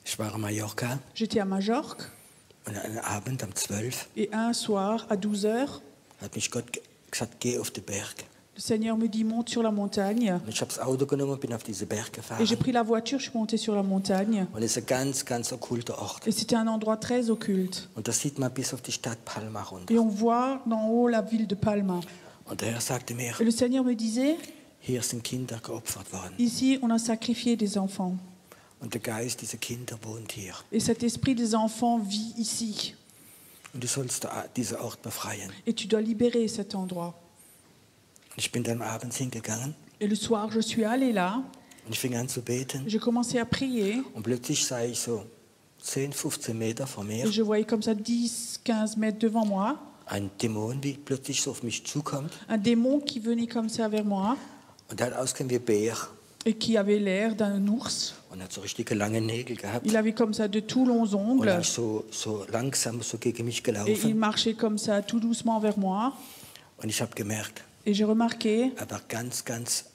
Ich war in Mallorca
J'étais à Majorque
und einen Abend um 12
et un soir à 12 heures,
hat mich Gott gesagt, geh auf den Berg.
le Seigneur me dit monte sur la montagne.
Und ich habe das Auto genommen und bin auf diese Berg
Et j'ai
gefahren.
pris la voiture, je suis montée sur la montagne.
Und es ist ein ganz, ganz okkulter Ort.
Et c'était un endroit très occulte.
Und da sieht man bis auf die Stadt Palma runter.
Et on voit d'en haut la ville de Palma.
Und der Herr sagte mir,
Et le Seigneur me disait,
hier sind Kinder geopfert worden.
ici on a sacrifié des enfants.
Und der Geist dieser Kinder wohnt hier.
Et cet esprit des enfants vit ici.
Und du sollst diesen Ort befreien.
Et tu dois libérer cet endroit.
Und ich bin dann abends hingegangen
Et le soir, je suis allée là,
und ich fing an zu beten.
j'ai commencé à prier.
Und plötzlich sah ich so 10, 15 Meter vor mir
Et je voyais comme ça 10, 15 mètres devant moi,
ein Dämon, wie plötzlich so auf mich zukommt.
un démon qui venait comme ça vers moi
Und der hat ausgesehen wie ein Bär.
et qui avait l'air d'un ours.
Und hat so richtige lange Nägel gehabt.
Il avait comme ça de tout longs
Und er
ongles
ist so langsam so gegen mich
et il
gelaufen.
marchait comme ça tout doucement vers moi.
Und ich habe gemerkt,
Et j'ai remarqué,
er war ganz, ganz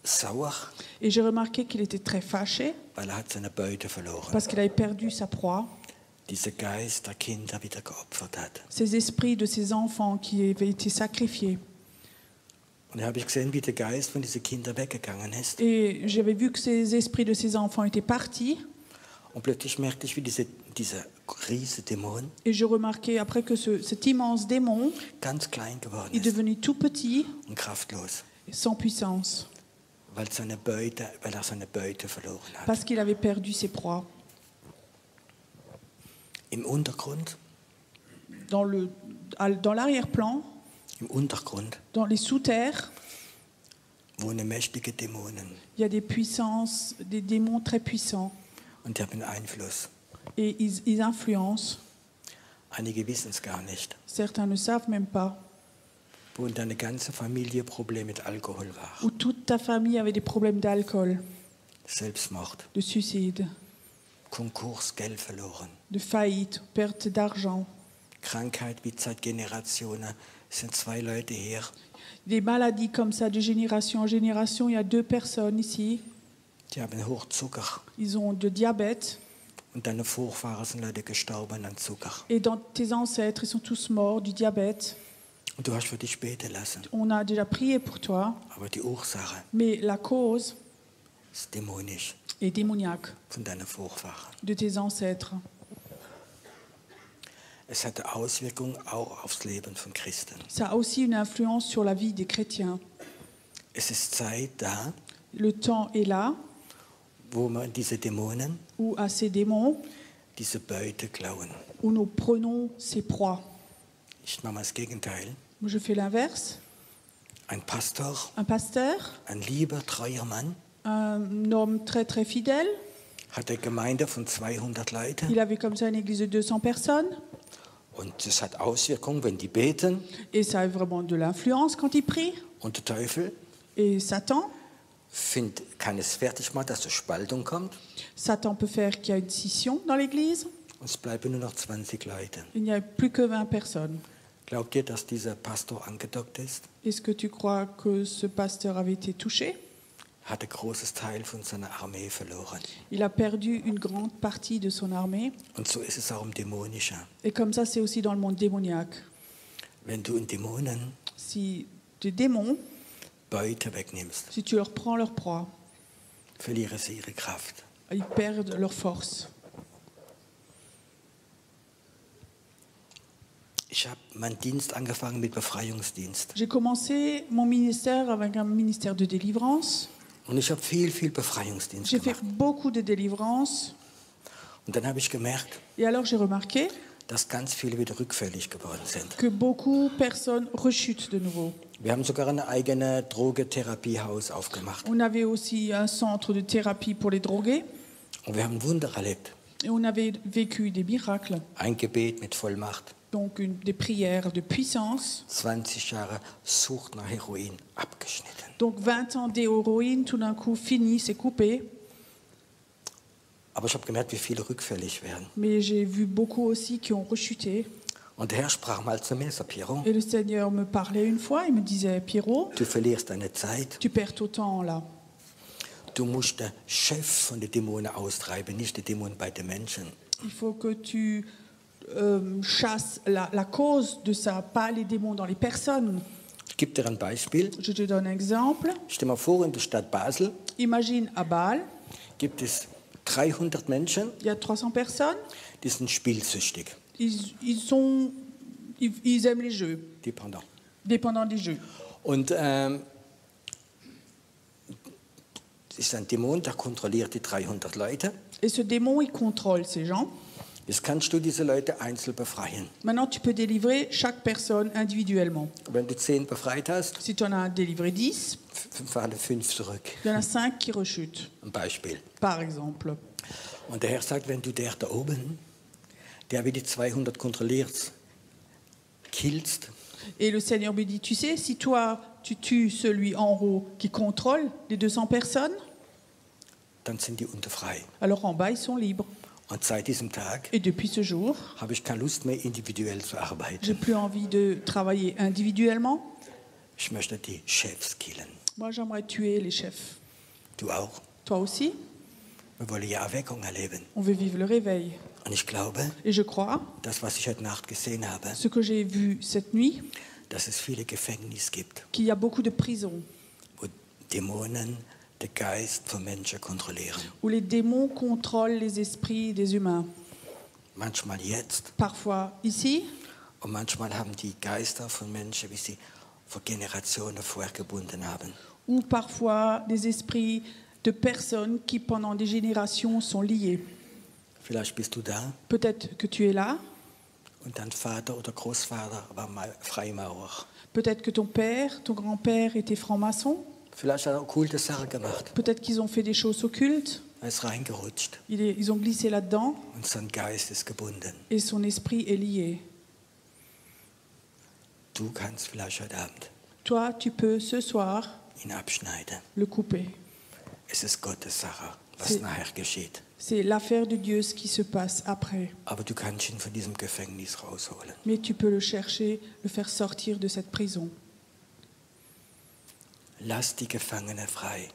sauer,
qu'il était très fâché
weil er hat seine Beute verloren.
parce qu'il avait perdu sa proie.
Dieser Geist der Kinder wieder geopfert hat.
Ces esprits de ces enfants qui avaient été sacrifiés.
Und da habe ich gesehen, wie der Geist von diesen Kindern weggegangen ist.
Et j'avais vu que ces esprits de ces enfants étaient partis.
Und plötzlich merkte ich, wie dieser riesige Dämon
Et je remarquais après que cet immense démon
ganz klein geworden
est
ist
devenu tout petit,
und kraftlos,
sans puissance,
weil er seine Beute verloren hat.
parce qu'il avait perdu ses proies.
Im Untergrund,
Dans l'arrière-plan,
im Untergrund
dans les sous-terres,
wohnen mächtige Dämonen
il y a des puissances, des démons très puissants.
und die haben Einfluss.
Et ils influencent.
Einige wissen es gar nicht,
Certains ne savent même pas.
wo deine ganze Familie Probleme mit Alkohol war.
Où toute ta famille avait des problèmes d'alcool,
Selbstmord,
de suicide.
Konkurs, Geld verloren.
de faillite, perte d'argent,
Krankheit wie seit Generationen. Es sind 2 Leute hier,
des maladies comme ça de génération en génération. Il y a 2 personnes ici,
die haben Hochzucker.
ils ont de diabète
Und deine Vorfahren sind leider gestorben an Zucker.
et dans tes ancêtres, ils sont tous morts du diabète.
Und du hast für dich beten lassen.
On a déjà prié pour toi,
Aber die Ursache
mais la cause
ist dämonisch
est démoniaque
von deinen Vorfahren.
de tes ancêtres.
Es hat eine Auswirkung auch aufs Leben von Christen.
Ça a aussi une influence sur la vie des chrétiens.
Es ist Zeit da,
Le temps est là
wo wir diese Dämonen,
où à ces démons,
diese Beute klauen.
où nous prenons ces proies.
Ich mache mal das Gegenteil.
Moi, je fais l'inverse.
Ein Pastor,
Un pasteur,
ein lieber, treuer Mann,
un homme très très fidèle,
hat eine Gemeinde von 200 Leuten.
il avait comme ça une église de 200 personnes
Und es hat Auswirkungen, wenn die beten.
et ça a vraiment de l'influence quand il prie.
Und der Teufel
Et Satan,
kann es fertig machen, dass eine Spaltung kommt.
Satan peut faire qu'il y a une scission dans l'église.
Und es bleiben nur noch 20 Leute.
Il n'y a plus que 20 personnes.
Glaubt ihr, dass dieser Pastor angedockt ist?
Est-ce que tu crois que ce pasteur avait été touché?
Hat ein großes Teil von seiner Armee verloren.
Il a perdu une grande partie de son armée.
Und so ist es auch im Dämonischen.
Et comme ça, c'est aussi dans le monde démoniaque.
Wenn du in Dämonen
Si des démons,
Beute wegnimmst,
si tu leur prends leur proie,
verlieren sie ihre Kraft.
ils perdent leur force.
Ich habe meinen Dienst angefangen mit Befreiungsdienst.
J'ai commencé mon ministère avec un ministère de délivrance.
Und ich habe viel Befreiungsdienst
J'ai fait
gemacht.
beaucoup de délivrance.
Und dann habe ich gemerkt,
Et alors j'ai remarqué
dass ganz viele wieder rückfällig geworden sind.
que beaucoup de personnes rechutent de nouveau.
Wir haben sogar ein eigenes Drogentherapiehaus aufgemacht.
On avait aussi un centre de thérapie pour les drogués.
Und wir haben Wunder erlebt.
Et on avait vécu des miracles.
Ein Gebet mit Vollmacht.
Donc des prières de puissance.
20 Jahre Sucht nach Heroin abgeschnitten.
Donc 20 ans d'héroïne, tout d'un coup fini, c'est coupé.
Aber ich habe gemerkt, wie viele rückfällig werden.
Mais j'ai vu beaucoup aussi qui ont rechuté.
Und der Herr sprach mal zu mir, so Piero,
Et le Seigneur me parlait une fois, il me disait, Pierrot,
du verlierst deine Zeit.
tu perds ton temps là.
Du musst den Chef von den Dämonen austreiben, nicht die Dämonen bei den Menschen.
Il faut que tu chasses la cause de ça, pas les démons dans les personnes.
Ich gebe dir ein Beispiel.
Je te donne un exemple.
Stell dir mal vor, in der Stadt Basel
Imagine à Bâle,
gibt es 300 Menschen,
il y a 300 personnes,
die sind spielsüchtig.
ils aiment les jeux,
Dependant.
dépendants des jeux.
Und es ist ein Dämon, der kontrolliert die 300 Leute.
Et ce démon, il contrôle ces gens.
Jetzt kannst du diese Leute einzeln befreien.
Maintenant, tu peux délivrer chaque personne individuellement.
Wenn du 10 befreit hast,
Si tu en as délivré 10,
fallen 5 zurück.
il y en a 5 qui rechutent,
Ein Beispiel.
par exemple.
Und der Herr sagt, wenn du der da oben, der wie die 200 kontrolliert, killst,
Et le Seigneur me dit, tu sais, si toi, tu tues celui en haut qui contrôle les 200 personnes,
dann sind die unterfrei.
alors en bas, ils sont libres.
Und seit diesem Tag
Et depuis ce jour,
habe ich keine Lust mehr, individuell zu arbeiten.
j'ai plus envie de travailler individuellement.
Ich möchte die Chefs killen.
Moi, j'aimerais tuer les chefs.
Du auch?
Toi aussi?
Wir wollen ja Erweckung erleben.
On veut vivre le réveil.
Und ich glaube,
Et je crois,
das, was ich heute Nacht gesehen habe,
ce que j'ai vu cette nuit,
dass es viele Gefängnisse gibt,
qu'il y a beaucoup de prisons
wo Dämonen den Geist von Menschen kontrollieren.
où les démons contrôlent les esprits des humains.
Manchmal jetzt
Parfois ici,
und manchmal haben die Geister von Menschen, wie sie vor Generationen vorher gebunden haben.
ou parfois des esprits de personnes qui, pendant des générations, sont liées.
Vielleicht bist du da
Peut-être que tu es là,
und dein Vater oder Großvater war mal Freimaurer.
peut-être que ton père, ton grand-père était franc-maçon,
Vielleicht hat er okkulte Sachen gemacht.
peut-être qu'ils ont fait des choses occultes,
Er ist reingerutscht
ils ont glissé là-dedans
und sein Geist ist gebunden.
et son esprit est lié.
Du kannst vielleicht heute Abend
Toi, tu peux ce soir
ihn abschneiden.
le couper.
Es ist Gottes Sache, was
Sie-
nachher geschieht.
C'est l'affaire de Dieu, ce qui se passe après.
Aber du kannst ihn von diesem Gefängnis rausholen.
Mais tu peux le chercher, le faire sortir de cette prison.
Lass die Gefangenen frei.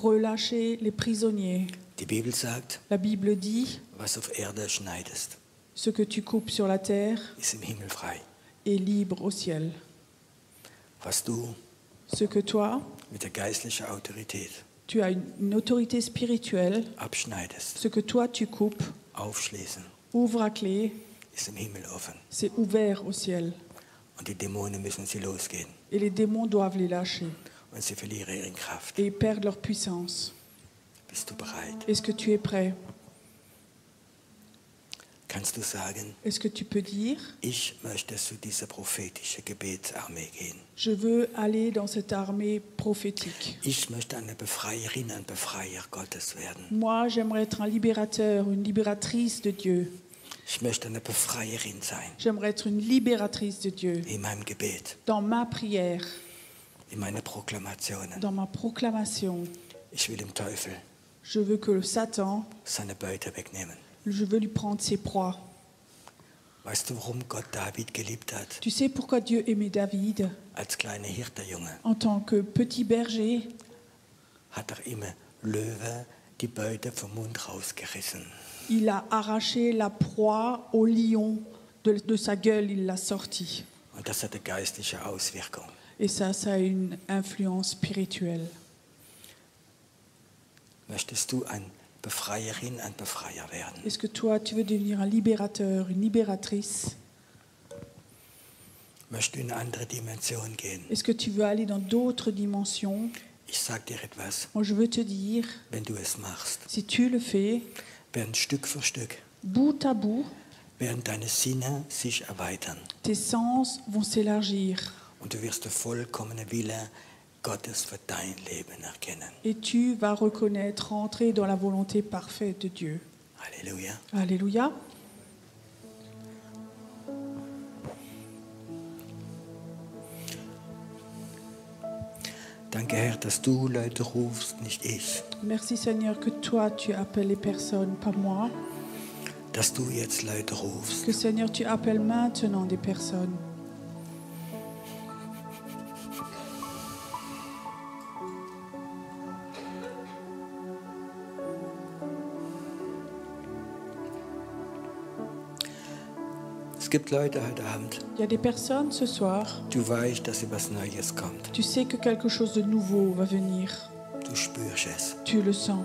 Relâcher les prisonniers.
Die Bibel sagt,
La Bible dit,
was auf Erde schneidest,
ce que tu coupes sur la terre
ist im Himmel frei.
est libre au ciel.
Was du
Ce que toi,
mit der geistlichen Autorität
tu as une autorité spirituelle,
abschneidest,
ce que toi tu coupes,
aufschließen,
ouvre à clé,
ist im Himmel offen.
c'est ouvert au ciel.
Und die Dämonen müssen sie losgehen.
Et les démons doivent les lâcher
Und sie verlieren ihre Kraft.
et perdent leur puissance.
Bist du bereit?
Est-ce que tu es prêt?
Kannst du sagen,
Est-ce que tu peux dire,
ich möchte zu dieser prophetischen Gebetsarmee gehen.
je veux aller dans cette armée prophétique.
Ich möchte eine Befreierin, ein Befreier Gottes werden.
Moi, j'aimerais être un libérateur, une libératrice de Dieu.
Ich möchte eine Befreierin sein
J'aimerais être une libératrice de Dieu.
in meinem Gebet,
Dans ma prière,
in meine Proklamationen.
dans ma proclamation,
Ich will dem Teufel
je veux que Satan,
seine Beute wegnehmen.
je veux lui prendre ses proies.
Weißt du, warum Gott David geliebt hat?
Tu sais pourquoi Dieu aimait David?
Als kleiner Hirtenjunge
En tant que petit berger,
hat immer Löwe die Beute vom Mund rausgerissen.
il a arraché la proie au lion de sa gueule, il l'a sorti.
Und das hat eine geistliche Auswirkung.
Et ça a une influence spirituelle.
Möchtest du ein Befreierin, ein Befreier werden?
Est-ce que toi, tu veux devenir un libérateur, une libératrice?
Möchtest du in eine andere Dimension gehen?
Est-ce que tu veux aller dans d'autres dimensions?
Ich sage dir etwas,
Moi, je veux te dire,
wenn du es machst,
si tu le fais,
werden Stück für Stück,
bout à bout,
werden deine Sinne sich erweitern.
tes sens vont s'élargir
Und du wirst den vollkommenen Wille Gottes für dein Leben erkennen.
et tu vas reconnaître, rentrer dans la volonté parfaite de Dieu.
Halleluja.
Alléluia.
Danke, Herr, dass du Leute rufst, nicht ich.
Merci Seigneur que toi, tu appelles les personnes, pas moi.
Dass du jetzt Leute rufst.
Que Seigneur, tu appelles maintenant des personnes.
Es gibt Leute heute Abend,
Il y a des personnes ce soir,
du weißt, dass etwas Neues kommt.
tu sais que quelque chose de nouveau va venir.
Du spürst es.
Tu le sens.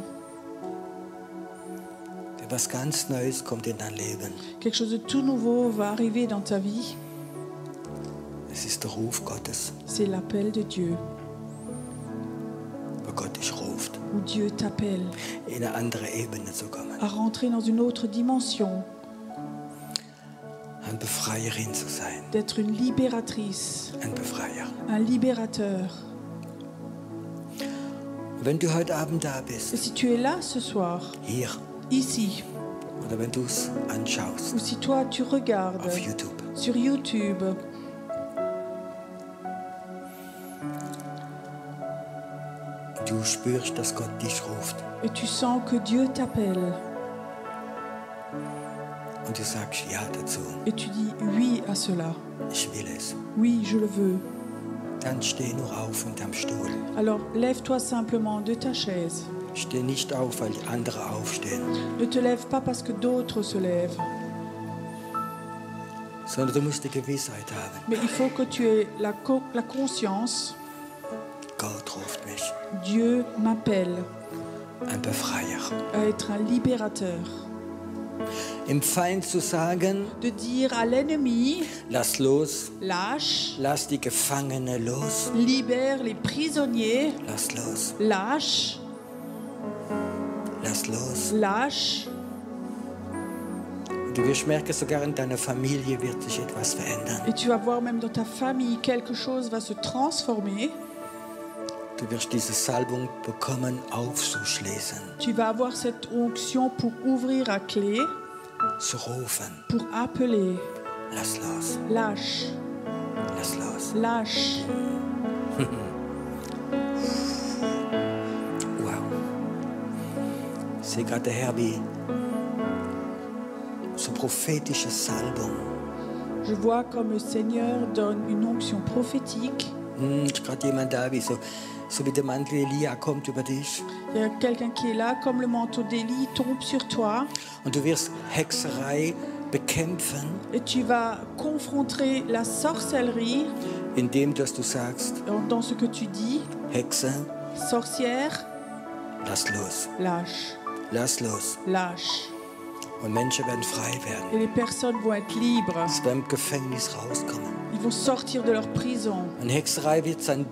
Etwas ganz Neues kommt in dein Leben.
Quelque chose de tout nouveau va arriver dans ta vie.
Es ist der Ruf Gottes,
C'est l'appel de Dieu,
wo Gott dich ruft,
où Dieu t'appelle
in eine andere Ebene zu kommen.
à rentrer dans une autre dimension,
Ein Befreierin zu sein,
d'être une libératrice,
ein Befreier.
un libérateur.
Und wenn du heute Abend da
Et
bist,
si tu es là ce soir,
hier,
ici,
oder wenn du es anschaust
ou si toi tu regardes
auf YouTube,
sur YouTube,
du spürst, dass Gott dich ruft
et tu sens que Dieu t'appelle,
und du sagst Ja dazu,
et tu dis oui à cela,
ich will es,
oui, je le veux,
dann steh nur auf von deinem Stuhl.
alors lève-toi simplement de ta chaise.
Steh nicht auf, weil andere aufstehen,
Ne te lève pas parce que d'autres se lèvent,
sondern du musst die Gewissheit haben,
mais il faut que tu aies la conscience,
Gott ruft mich,
Dieu m'appelle
ein Befreier.
à être un libérateur.
Im Feind zu sagen,
De dire à l'ennemi,
lass los,
lâche,
lass die Gefangenen los,
libère les prisonniers,
lass los,
lâche,
lass los.
lâche.
Und du wirst merken, sogar in deiner Familie wird sich etwas verändern.
Et tu vas voir même dans ta famille, quelque chose va se transformer.
Du wirst diese Salbung bekommen, aufzuschließen,
Tu vas avoir cette onction pour ouvrir à clé,
zu rufen.
pour appeler.
Lass los,
Lâche,
lass los.
lâche.
Wow. Ich sehe gerade der Herr wie so prophetische Salbung.
Je vois comme le Seigneur donne une onction prophétique.
Ist gerade jemand da, wie so wie der Mantel Elia kommt über dich.
Il y a quelqu'un qui est là, comme le manteau d'Élie tombe sur toi.
Und du wirst Hexerei bekämpfen,
Et tu vas confronter la sorcellerie
indem dass du sagst,
dans ce que tu dis.
Hexe,
Sorcière,
lass los,
lâche,
lass los.
lâche.
Und Menschen werden frei werden.
Et les personnes vont être libres.
Sie werden im Gefängnis rauskommen.
Ils vont sortir de leur prison.
Und Hexerei wird seine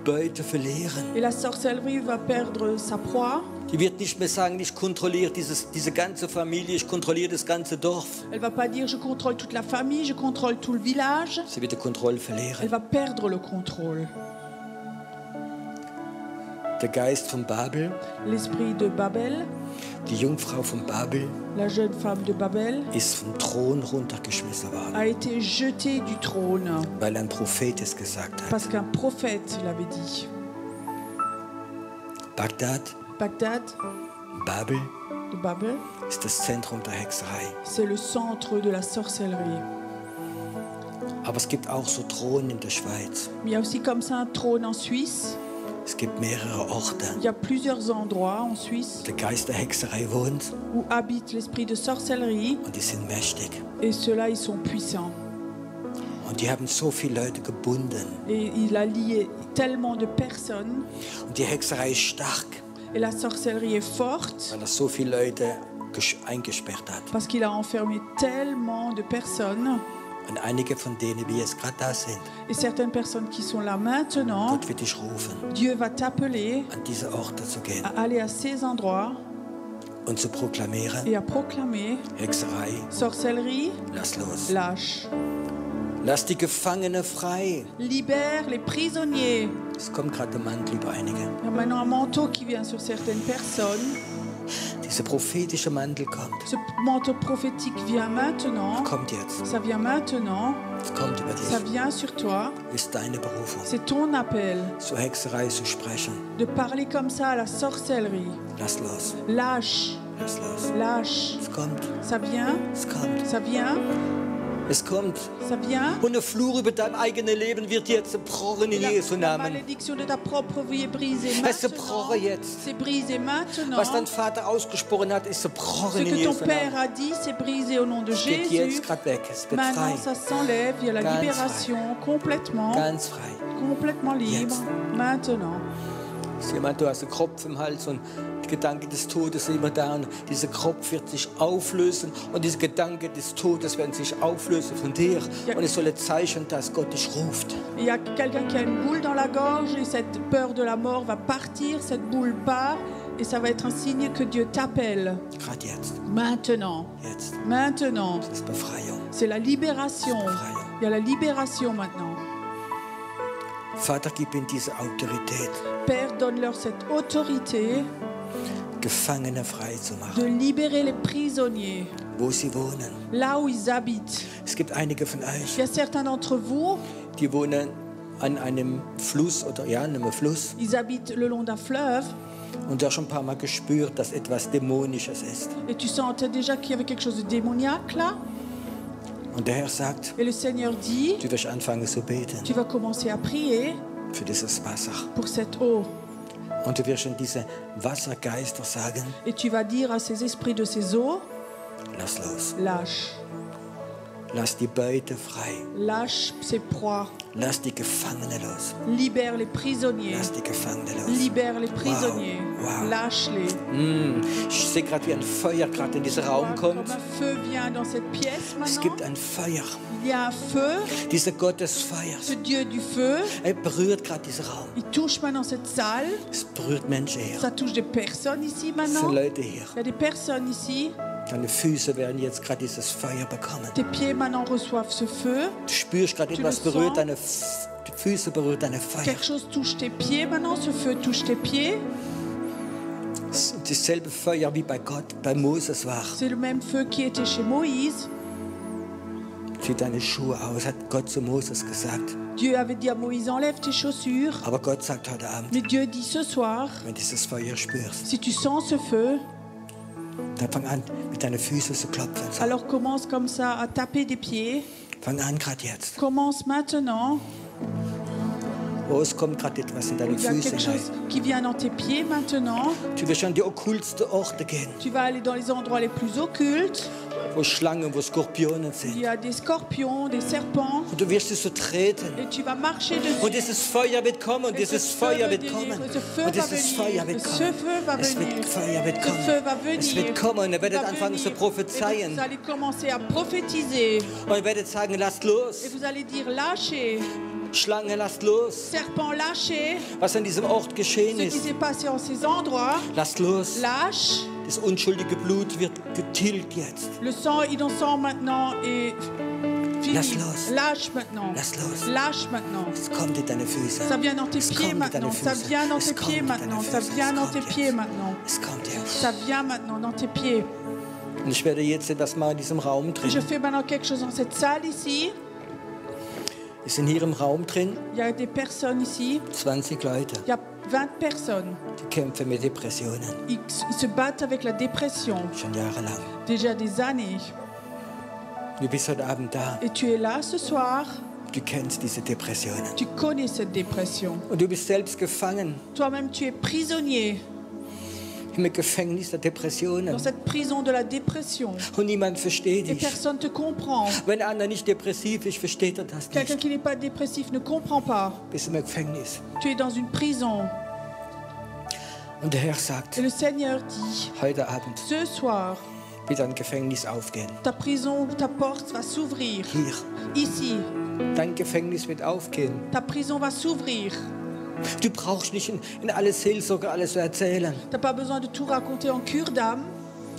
Beute verlieren.
Et la sorcellerie va perdre sa proie.
Die wird nicht mehr sagen, ich kontrolliere diese ganze Familie, ich kontrolliere das ganze Dorf.
Elle va pas dire je contrôle toute la famille, je contrôle tout le village.
Sie wird die Kontrolle
Elle
verlieren.
va perdre le contrôle.
Der Geist von Babel,
L'esprit de Babel,
die Jungfrau von Babel,
la jeune femme de Babel,
ist vom Thron runtergeschmissen worden,
a été jetée du trône
weil ein Prophet es gesagt hat.
parce qu'un prophète l'avait dit.
Bagdad,
Bagdad
Babel,
de Babel,
ist das Zentrum der Hexerei.
c'est le centre de la sorcellerie.
Aber es gibt auch so Thronen in der Schweiz.
Mais il y a aussi comme ça un trône en Suisse.
Es gibt mehrere Orte.
Il y a plusieurs endroits en Suisse
Der Geist der Hexerei wohnt
où habite l'esprit de sorcellerie
und die sind mächtig.
et ceux-là, ils sont puissants.
Und die haben so viele Leute gebunden.
Et il a lié tellement de personnes
Und die Hexerei ist stark,
et la sorcellerie est forte
weil er so viele Leute eingesperrt hat.
parce qu'il a enfermé tellement de personnes.
Und einige von denen, wie jetzt gerade da sind,
Et certaines personnes qui sont là maintenant,
Gott wird dich rufen,
Dieu va t'appeler
an diese Orte zu gehen
à aller à ces endroits
und zu proklamieren,
et à proclamer
Hexerei,
sorcellerie,
lass los.
lâche.
Lass die Gefangene frei.
Libère les prisonniers.
Es kommt gerade der Mantel über einige.
Il y a maintenant un manteau qui vient sur certaines personnes.
Dieser prophetische Mantel kommt.
Ce manteau prophétique vient maintenant.
Kommt jetzt.
Ça vient maintenant.
Es kommt über
Ça
dich.
vient sur toi.
Ist deine Berufung.
C'est ton appel
Zur Hexerei zu sprechen.
de parler comme ça à la sorcellerie.
Lass los.
Lâche,
Lass los.
lâche.
Es kommt.
Ça vient,
Es kommt.
ça vient,
Es kommt.
ça vient.
Und der Fluch über dein eigenes Leben wird jetzt zerbrochen in Jesu
La
Namen.
malédiction de ta propre vie est brisée
Es ist
maintenant.
zerbrochen jetzt.
C'est brisé maintenant.
Was dein Vater ausgesprochen hat, ist
Ce
zerbrochen in
que ton
Jesu
Père
Namen.
a dit, c'est brisé au nom de
Es geht
Jésus.
jetzt gerade weg. Es wird frei.
Maintenant, ça s'enlève. Il y a la
Ganz
libération complètement,
Ganz frei.
complètement libre.
Jetzt.
Maintenant.
Ist jemand, du hast einen Kopf im Hals und der Gedanke des Todes ist immer da und dieser Kopf wird sich auflösen und dieser Gedanke des Todes werden sich auflösen von dir
Ja.
und es soll ein Zeichen, dass Gott dich ruft.
Il y a quelqu'un qui a une boule dans la gorge et cette peur de la mort va partir. Cette boule part et ça va être un signe que Dieu t'appelle.
Gerade jetzt,
Maintenant.
jetzt.
Maintenant.
Das ist Befreiung.
C'est la libération.
Befreiung.
Il y a la libération maintenant.
Vater, gib ihnen diese Autorität,
Père, donne-leur cette autorité
Gefangene frei zu
de
machen,
libérer les prisonniers
wo sie wohnen.
là où ils habitent.
Es gibt einige von
Il
euch,
y a certains d'entre vous,
die wohnen an einem Fluss oder ja, an einem Fluss
ils habitent le long d'un fleuve
und du hast schon ein paar Mal gespürt, dass etwas Dämonisches ist.
et tu sentais déjà qu'il y avait quelque chose de démoniaque là.
Und der Herr sagt,
Et le Seigneur dit,
du wirst anfangen zu beten
tu vas commencer à prier
für dieses Wasser.
pour cette eau.
Und du wirst in diese Wassergeister sagen,
Et tu vas dire à ces esprits de ces eaux,
lass los.
lâche.
Lass die Beute frei.
Lâche ces proies.
Lass die Gefangene los.
Libère les prisonniers.
Lass die Gefangene los.
Libère les prisonniers.
Wow.
Lâche-les.
Ich sehe gerade, wie ein Feuer gerade in diesen Raum
Comme
kommt.
un feu vient dans cette pièce
Es
maintenant.
gibt ein Feuer.
Il y a un feu,
Dieser Gott des Feuers.
ce Dieu du feu.
Er berührt gerade diesen Raum.
Il touche maintenant cette salle.
Es berührt Menschen hier.
Ça touche des personnes ici
Es
maintenant.
sind Leute hier.
Il y a des personnes ici.
Deine Füße werden jetzt gerade dieses Feuer bekommen.
Tes pieds maintenant reçoivent ce feu.
Du spürst gerade
Tu
etwas
le
berührt
sens?
die Füße berührt deine Feuer.
Quelque chose touche tes pieds maintenant. Ce feu touche tes pieds.
Es ist dasselbe Feuer wie bei Gott, bei Moses war.
C'est le même feu qui était chez Moïse.
Zieh deine Schuhe aus, hat Gott zu Moses gesagt.
Dieu avait dit à Moïse, enlève tes chaussures.
Aber Gott sagt heute Abend,
Mais Dieu dit ce soir,
wenn du dieses Feuer spürst,
si tu sens ce feu,
Dann fang an, mit deinen Füßen zu klopfen. So.
Alors commence comme ça à taper des pieds.
Fang an gerade jetzt.
Commence maintenant.
Oh, es kommt gerade etwas in deine
Il y a
Füße
quelque
rein.
chose qui vient dans tes pieds maintenant.
Du wirst an die okkultsten Orte gehen,
Tu vas aller dans les endroits les plus occultes.
wo Schlangen, wo Skorpionen
Il
sind.
y a des scorpions, des serpents.
Und du wirst es so treten.
Et tu vas marcher dessus.
Und dieses Feuer wird kommen, und
Et ce
dieses
feu
Feuer
va
wird
venir,
kommen.
ce feu
Und
va
dieses
venir,
Feuer wird
ce
kommen.
feu va
Es
venir.
wird Feuer wird
Ce
kommen.
feu va venir.
Es wird kommen und ihr werdet
Va
anfangen zu
venir. Et
prophezeien.
vous allez commencer à prophétiser.
Und ihr werdet sagen, lasst
Et
los.
vous allez dire lâchez.
Schlange, lasst los.
Serpent, lâchez.
Was an diesem Ort geschehen
Ce qui
ist,
s'est passé en ces endroits,
lasst los.
lâche.
Das unschuldige Blut wird getilgt jetzt.
Le sang innocent maintenant est fini.
Lass los.
Lâche maintenant.
Lass los.
Lâche maintenant.
Es kommt in deine Füße.
Ça vient dans tes
Es
pieds
kommt in deine
maintenant. Ça
Füße.
vient dans
Es
tes
kommt
pieds
in deine
maintenant. Ça
Füße.
vient
Es
dans
kommt
tes
jetzt.
pieds maintenant.
Es kommt jetzt.
Ça vient maintenant dans tes pieds.
Und ich werde jetzt etwas mal in diesem Raum
Je
drin.
fais maintenant quelque chose dans cette salle ici.
Wir sind hier im Raum drin,
Il y a des personnes ici.
20 Leute,
Il y a 20 personnes.
die kämpfen mit Depressionen.
Ils se battent avec la dépression
Schon jahrelang.
déjà des années.
Du bist heute Abend da.
Et tu es là ce soir.
Du kennst diese Depressionen.
Tu connais cette dépression.
Und du bist selbst gefangen
Toi-même, tu es prisonnier
im Gefängnis der
dans
Depressionen.
cette prison de la dépression.
Und niemand versteht
Et
dich.
personne ne te comprend.
Wenn einer nicht depressiv ist, versteht er das
Quelqu'un
nicht.
qui n'est pas dépressif ne comprend pas.
Du bist im Gefängnis.
Tu es dans une prison.
Und der Herr sagt,
Et le Seigneur dit,
heute Abend
ce soir,
wird dein Gefängnis aufgehen.
ta prison, ta porte va s'ouvrir.
Hier.
Ici,
Dein Gefängnis wird aufgehen.
ta prison va s'ouvrir.
Du brauchst nicht in alle Seelsorge alles zu erzählen.
Tu n'as pas besoin de tout raconter en cure d'âme.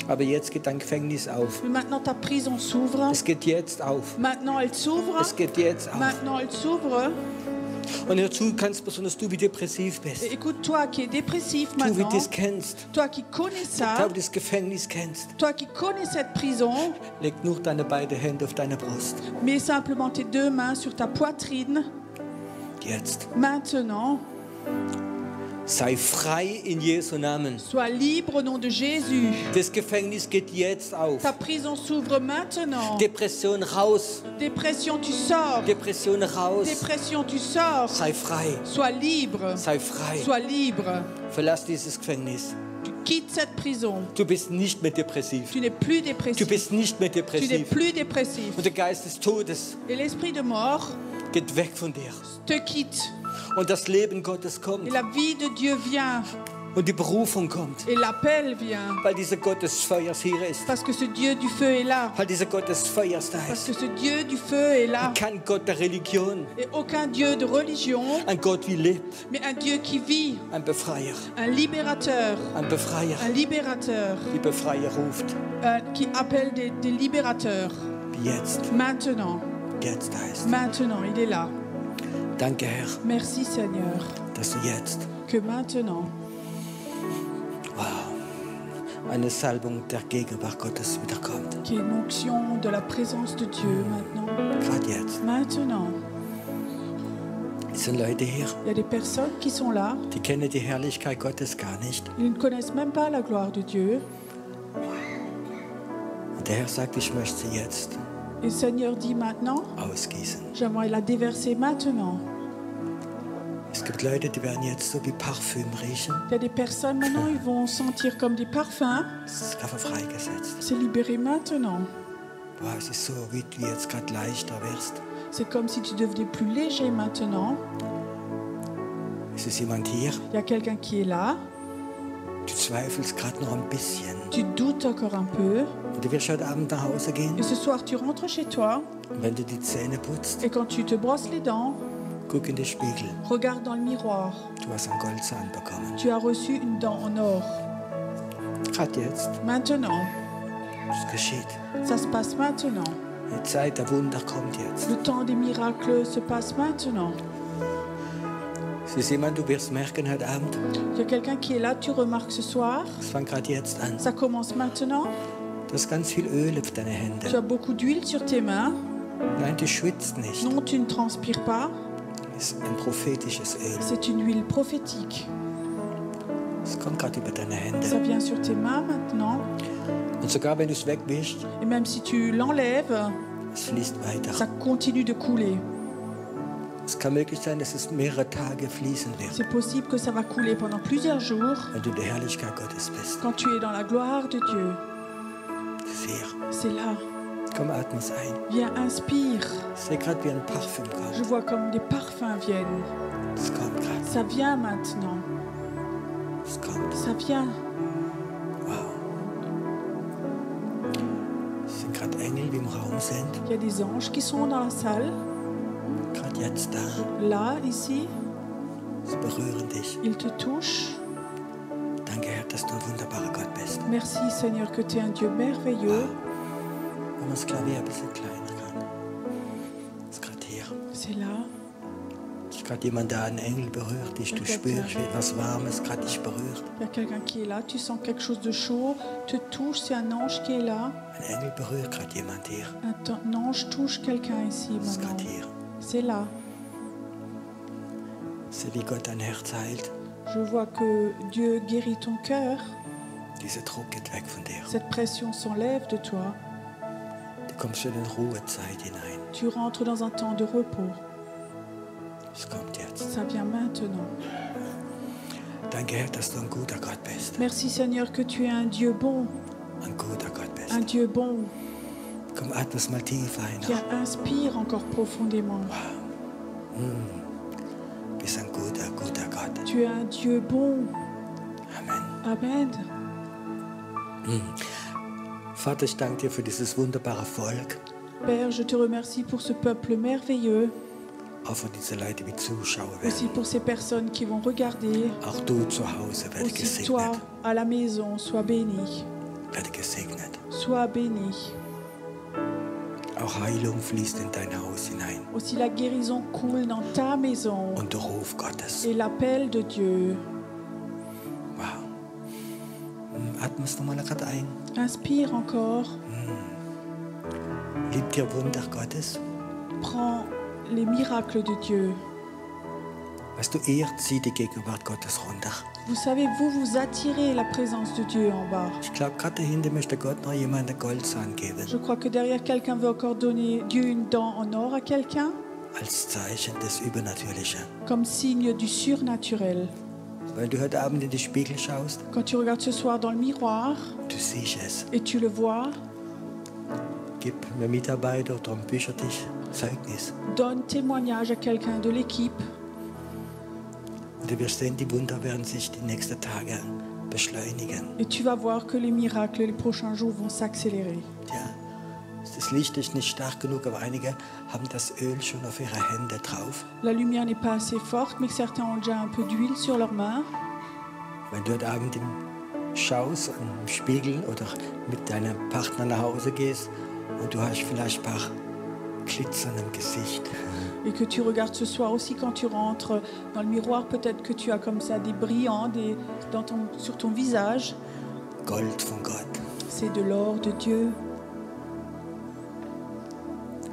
Aber jetzt geht dein Gefängnis auf.
Mais maintenant, ta prison s'ouvre.
Es geht jetzt auf.
Maintenant, elle s'ouvre.
Es geht jetzt auf.
Maintenant, elle s'ouvre.
Und dazu kannst besonders du, wie depressiv bist.
Et écoute, toi qui es dépressif
Du, wie
maintenant,
das kennst.
toi qui connais
Du,
ça,
wie das Gefängnis kennst.
toi qui connais cette prison,
Leg nur deine beiden Hände auf deine Brust.
mets simplement tes deux mains sur ta poitrine.
Jetzt.
Maintenant,
Sei frei in Jesu Namen.
sois libre au nom de Jésus.
Das Gefängnis geht jetzt auf.
Ta prison s'ouvre maintenant.
Depression raus.
Dépression, tu sors.
Depression raus.
Dépression, tu sors.
Sei frei.
Sois libre.
Sei frei.
Sois libre.
Verlass dieses Gefängnis.
Tu quittes cette prison.
Du bist nicht mehr depressiv.
Tu n'es plus
Du
dépressif.
bist nicht mehr
Tu n'es
depressiv.
plus dépressif.
Und der Geist des Todes
Et l'esprit de mort
geht weg von dir.
te quitte.
Und das Leben Gottes
Et
kommt.
la vie de Dieu vient.
Und die Berufung kommt.
Et l'appel vient.
Weil dieser Gott des Feuers hier ist.
Parce que ce Dieu du feu est là.
Weil dieser Gott des Feuers da
Parce
ist.
que ce Dieu du feu est là.
Kein Gott der Religion.
Et aucun Dieu de religion,
Ein Gott wie lebt.
mais un Dieu qui vit.
Ein Befreier.
Un libérateur.
Ein Befreier.
Un libérateur.
Die Befreier ruft.
Qui appelle des libérateurs.
Wie jetzt.
Maintenant.
Jetzt da ist.
Maintenant, il est là.
Danke, Herr,
Merci Seigneur.
dass du jetzt,
Que maintenant,
wow, eine Salbung der Gegenwart Gottes wiederkommt.
qu'il y ait une onction de la présence de Dieu maintenant.
Gerade jetzt.
Maintenant.
Es sind Leute hier,
Il y a des personnes qui sont là.
die kennen die Herrlichkeit Gottes gar nicht.
Ils ne connaissent même pas la gloire de Dieu.
Und der Herr sagt, ich möchte sie jetzt
Et le Seigneur dit maintenant,
ausgießen.
j'aimerais la déverser maintenant.
Es gibt Leute, die werden jetzt so wie Parfüm riechen.
Il y a des personnes maintenant, ils vont sentir comme des parfums.
Es ist einfach freigesetzt.
C'est libéré maintenant.
Wow, es ist so, wie du jetzt gerade leichter wirst.
C'est comme si tu devenais plus léger maintenant.
Es ist jemand hier,
Il y a quelqu'un qui est là.
du zweifelst gerade noch ein bisschen.
Tu doutes encore un peu.
Und du wirst heute Abend nach Hause gehen.
Et ce soir, tu rentres chez toi.
Und wenn du die Zähne putzt,
Et quand tu te brosses les dents,
guck in den Spiegel.
regarde dans le miroir.
Du hast einen Goldzahn bekommen.
Tu as reçu une dent en or.
Gerade jetzt.
Maintenant,
Es geschieht.
ça se passe maintenant.
Die Zeit der Wunder kommt jetzt.
Le temps des miracles se passe maintenant.
Es ist jemand, du wirst merken heute Abend,
Il y a quelqu'un qui est là, tu remarques ce soir.
es fängt gerade jetzt an.
Ça commence maintenant.
Du hast ganz viel Öl auf deine
Tu
Hände.
as beaucoup d'huile sur tes mains.
Nein, du schwitzt nicht.
Non, tu ne transpires pas.
Es ist ein prophetisches Öl.
C'est une huile prophétique.
Es kommt gerade über deine Hände.
Ça vient sur tes mains maintenant.
Und sogar wenn du es wegwischst,
Et même si tu l'enlèves,
es fließt weiter.
ça continue de couler.
Es kann möglich sein, dass es mehrere Tage fließen wird,
C'est possible que ça va couler pendant plusieurs jours
wenn du in der Herrlichkeit Gottes bist.
quand tu es dans la gloire de Dieu.
Das ist hier.
C'est là.
Komm, atme es ein.
Viens, inspire.
Ich sehe gerade, wie ein Parfüm
Je
kommt.
vois comme des parfums viennent.
Es kommt gerade.
Ça vient maintenant.
Es kommt.
Ça vient.
Wow. Es sind gerade Engel, die im Raum sind.
Il y a des anges qui sont dans la salle.
Gerade jetzt da.
Là, ici,
Sie berühren dich.
ils te touchent.
Danke, Herr, dass du ein wunderbarer Gott bist.
Merci Seigneur que tu es un Dieu merveilleux.
Wenn man das Klavier ein bisschen kleiner kann. Ist gerade hier.
C'est là.
Ist gerade jemand da, ein Engel berührt dich. Du spürst, wie etwas Warmes gerade dich berührt.
Il y a quelqu'un qui est là. Tu sens quelque chose de chaud. Te touche. C'est un ange qui est là.
Ein Engel berührt gerade jemand hier.
Un ange touche quelqu'un ici
Ist
maintenant.
gerade hier.
C'est là.
Sieh, wie Gott dein Herz heilt.
Je vois que Dieu guérit ton cœur.
Dieser Druck geht weg von dir.
Cette pression s'enlève de toi.
Du kommst in eine Ruhezeit hinein.
Tu rentres dans un temps de repos.
Es kommt jetzt.
Ça vient maintenant.
Danke, Herr, dass du ein guter Gott bist.
Merci Seigneur que tu es un Dieu bon.
Ein guter Gott bist.
Un Dieu bon.
Komm, atme es mal tief ein.
Viens, inspire encore profondément.
Du bist ein guter, guter Gott.
Tu es un Dieu bon.
Amen.
Amen.
Vater, ich danke dir für dieses wunderbare Volk.
Père, je te remercie pour ce peuple merveilleux,
Auch für diese Leute, die Zuschauer
aussi
werden.
pour ces personnes qui vont regarder.
Auch du zu Hause werde
Aussi toi,
gesegnet.
à la maison, sois béni.
Werde gesegnet.
Sois béni.
Auch Heilung fließt in dein Haus hinein.
Aussi la guérison coule dans ta maison
Und der Ruf Gottes.
et l'appel de Dieu.
Wow. Atme es nochmal gerade ein.
Inspire encore.
Liebt ihr Wunder Gottes?
Prends les miracles de Dieu.
Weißt du, ihr zieht die Gegenwart Gottes runter.
Vous savez, vous attirez la présence de Dieu en bas.
Ich glaube, gerade dahinter möchte Gott noch jemanden Goldzahn geben.
Je crois que derrière quelqu'un veut encore donner Dieu une dent en or à quelqu'un,
Als Zeichen des Übernatürlichen.
comme signe du surnaturel.
Weil du heute Abend in den Spiegel schaust,
Quand tu regardes ce soir dans le miroir
du siehst es.
et tu le vois,
Gib mir Mitarbeiter oder am Büchertisch Zeugnis.
donne témoignage à quelqu'un de l'équipe.
Und du wirst sehen, die Wunder werden sich die nächsten Tage beschleunigen.
Et tu vas voir que les miracles les prochains jours vont s'accélérer.
Ja, das Licht ist nicht stark genug, aber einige haben das Öl schon auf ihre Hände drauf.
La lumière n'est pas assez forte, mais certains ont déjà un peu d'huile sur leurs mains.
Wenn du heute Abend schaust im Spiegel oder mit deinem Partner nach Hause gehst und du hast vielleicht ein paar Glitzern im Gesicht.
Et que tu regardes ce soir aussi quand tu rentres dans le miroir, peut-être que tu as comme ça des brillants sur ton visage.
Gold von Gott.
C'est de l'or de Dieu.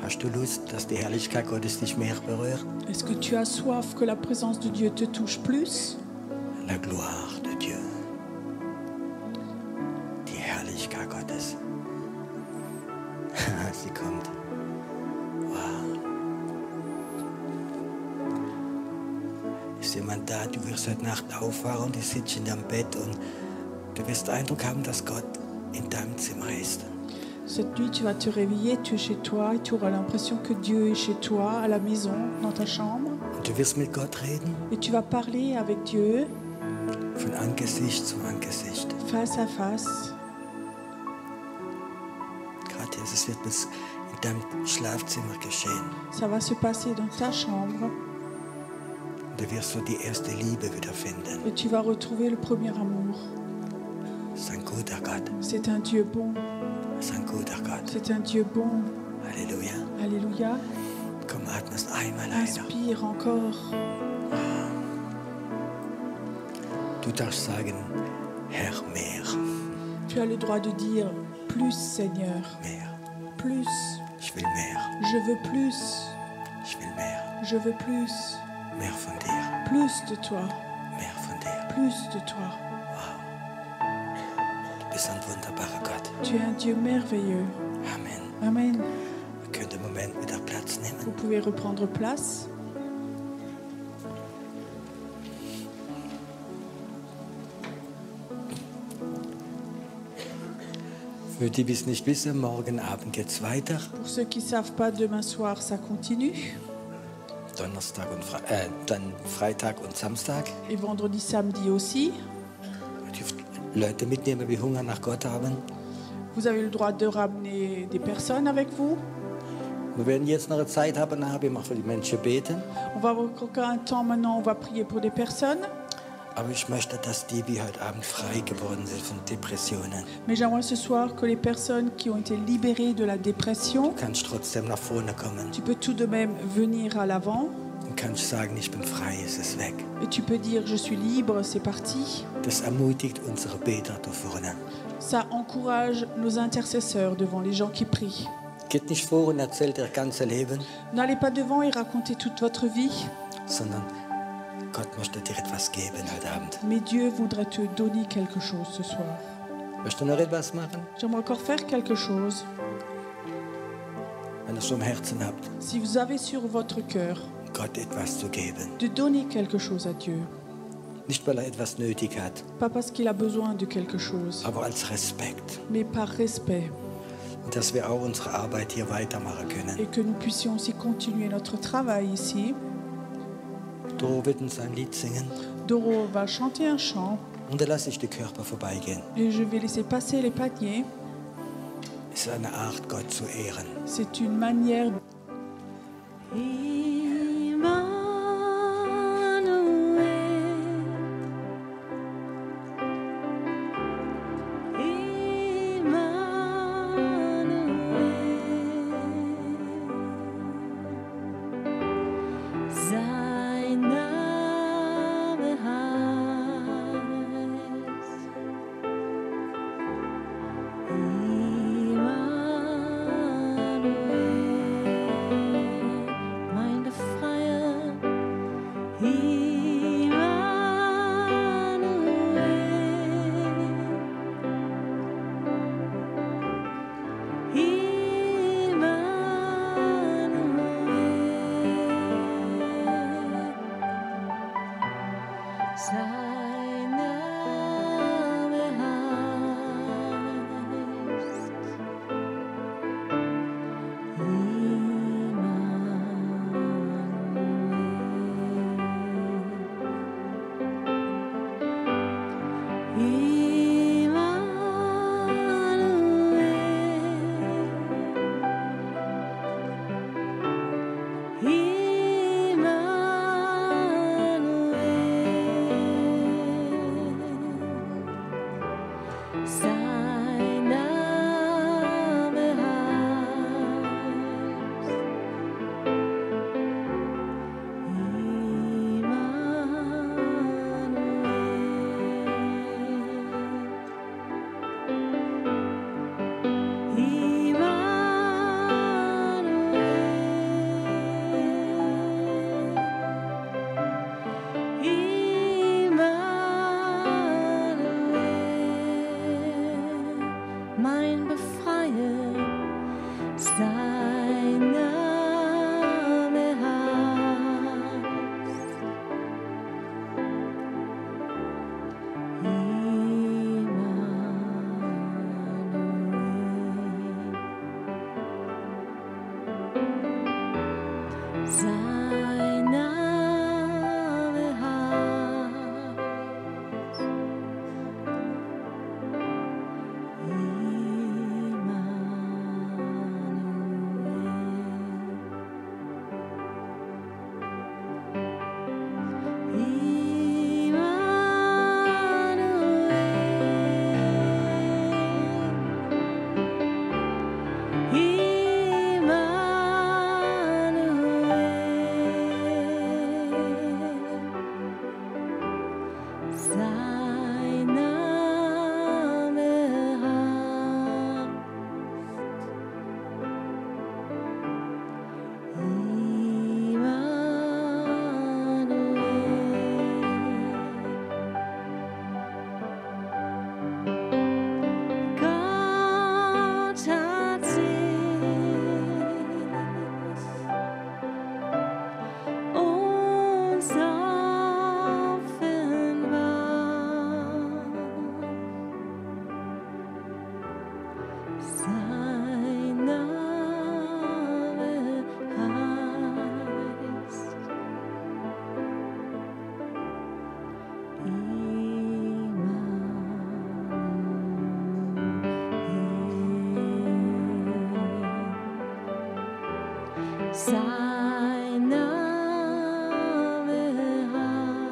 Hast du Lust, dass die Herrlichkeit Gottes dich mehr berührt?
Est-ce que tu as soif que la présence de Dieu te touche plus?
La gloire de Dieu. Die Herrlichkeit Gottes. Sie kommt. Wow. Ist jemand da, du wirst heute Nacht aufwachen und du sitzt in deinem Bett und du wirst den Eindruck haben, dass Gott in deinem Zimmer ist.
Cette nuit, tu vas te réveiller, tu es chez toi et tu auras l'impression que Dieu est chez toi, à la maison, dans ta chambre.
Und du wirst mit Gott reden,
Et tu vas parler avec Dieu
von Angesicht zu Angesicht.
face à face.
Gerade jetzt, es wird bis in deinem Schlafzimmer geschehen.
Ça va se passer dans ta chambre
Und du wirst so die erste Liebe wiederfinden.
et tu vas retrouver le premier amour.
Das ist ein guter Gott.
C'est un Dieu bon.
Das ist ein guter Gott.
C'est un Dieu bon.
Halleluja.
Alléluia.
Komm, atme es einmal ein.
Inspire encore.
Du darfst sagen, Herr, mehr,
Tu as le droit de dire plus, Seigneur.
mehr.
Plus.
Ich will mehr.
Je veux plus.
Ich will mehr.
Je veux plus.
Mehr von dir.
Plus de toi.
Mehr von dir.
Plus de toi.
bist ein wunderbarer Gott.
Tu es un Dieu merveilleux.
Amen.
Amen.
Wir können im Moment wieder Platz nehmen.
Vous pouvez reprendre place.
Für die, die es nicht wissen, morgen Abend geht es weiter.
Pour ceux qui ne savent pas, demain soir, ça continue.
Donnerstag und dann Freitag und Samstag.
Et vendredi, samedi aussi.
Ihr dürft Leute mitnehmen, die Hunger nach Gott haben.
Vous avez le droit de ramener des personnes avec vous.
Wir werden jetzt noch eine Zeit haben, nachher wir für die Menschen beten.
On va avoir encore un temps maintenant, on va prier pour des personnes.
Aber ich möchte, dass die, die heute Abend frei geworden sind von Depressionen,
Mais j'aimerais ce soir que les personnes qui ont été libérées de la dépression,
kannst trotzdem nach vorne kommen
tu peux tout de même venir à l'avant
und kannst sagen, ich bin frei, es ist weg.
et tu peux dire je suis libre, c'est parti.
Das ermutigt unsere Beter da vorne.
Ça encourage nos intercesseurs devant les gens qui prient.
Geht nicht vor und erzählt ihr ganze Leben,
N'allez pas devant et racontez toute votre vie,
sondern Gott möchte dir etwas geben heute Abend.
mais Dieu voudrait te donner quelque chose ce soir.
Möchtest du noch etwas machen?
J'aimerais encore faire quelque chose.
Wenn ihr es so im Herzen habt,
Si vous avez sur votre cœur
Gott etwas zu geben.
de donner quelque chose à Dieu,
Nicht, weil er etwas nötig hat,
pas parce qu'il a besoin de quelque chose,
aber als Respekt.
mais par respect,
Und dass wir auch unsere Arbeit hier weitermachen können.
et que nous puissions aussi continuer notre travail ici.
Doro wird uns ein Lied singen
Doro va chanter un chant
und dann lasse ich die Körper vorbeigehen.
et je vais laisser passer les paniers.
Es ist eine Art, Gott zu ehren.
C'est une manière.
Sein Name heißt mein Befreier, sein Name heißt sein Name mein Befreier, sein Name heißt Immanuel. Sein Name heißt Immanuel. Sein Name heißt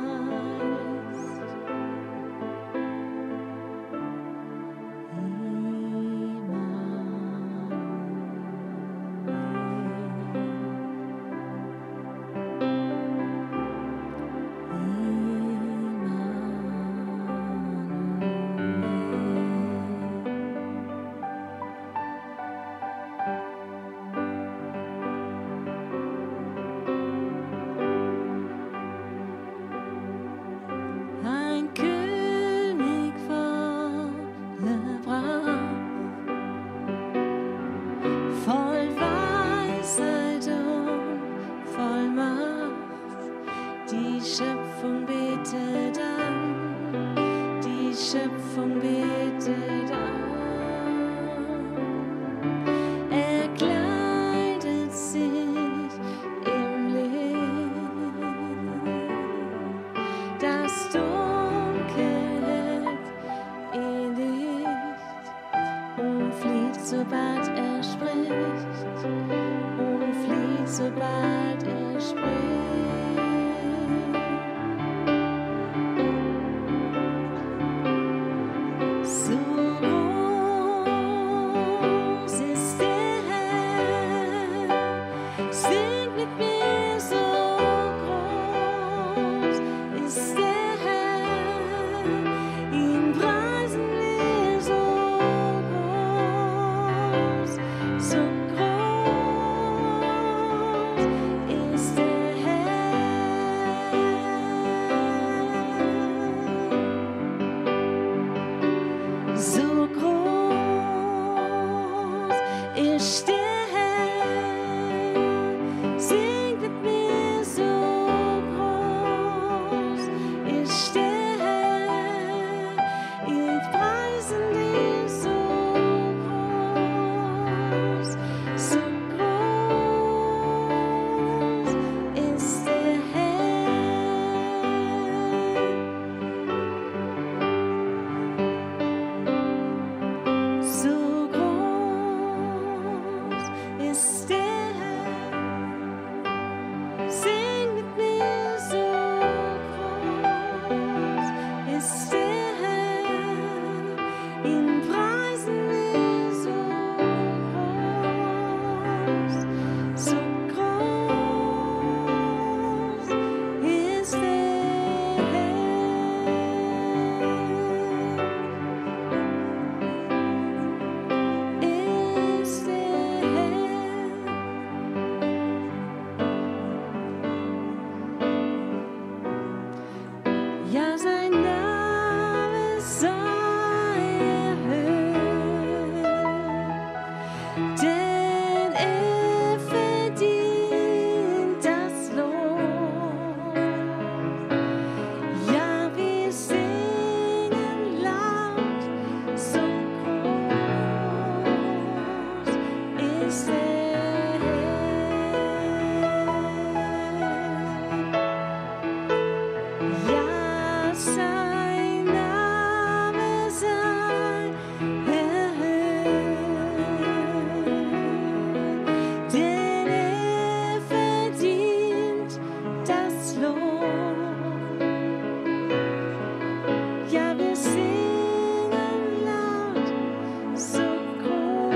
ein König voller Pracht, voll Weisheit und voll Macht. Die Schöpfung betet an, die Schöpfung betet an. Er kleidet sich im Licht, das Dunkel hält in Licht und flieht, sobald er spricht, und flieht, sobald er spricht. So groß ist der Herr, sing mit mir, so groß ist der Herr, ihn preisen wir, so groß ist der Herr. So groß ist der Herr, sing mit mir, so groß ist der Herr, ich preise dich, so groß ist der Herr. So groß ist der Herr, sing mit mir, so groß ist der Herr, ihn preisen wir, so groß ist der Ja, sein Name sei erhöht, denn er verdient das Lob. Ja, wir singen laut, so groß ist der Herr. Ja, sein Name sei erhöht, denn er verdient das Lob. Ja, wir singen laut, so groß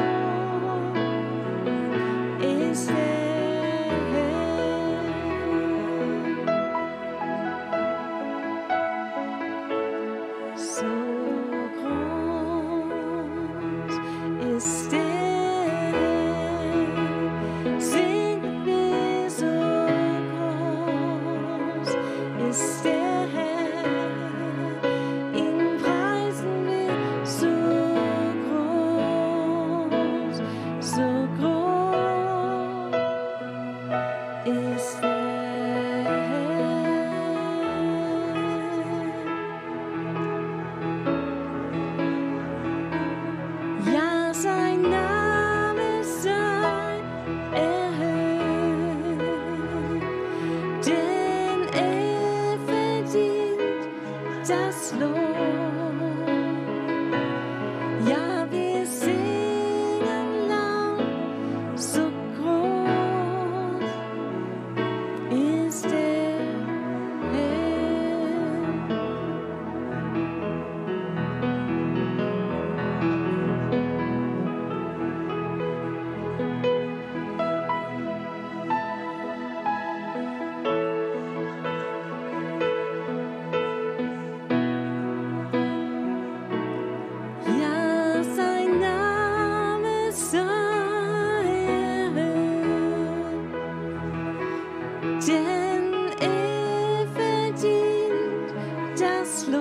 denn er verdient das Lob.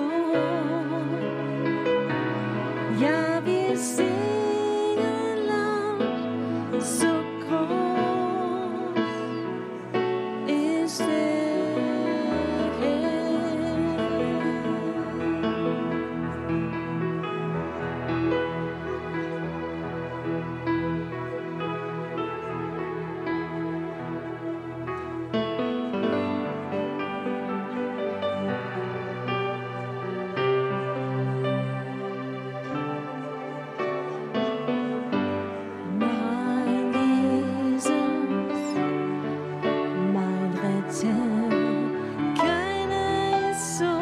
Ja, wir singen laut, so groß ist der Herr. Mein Jesus, mein Retter, keiner ist so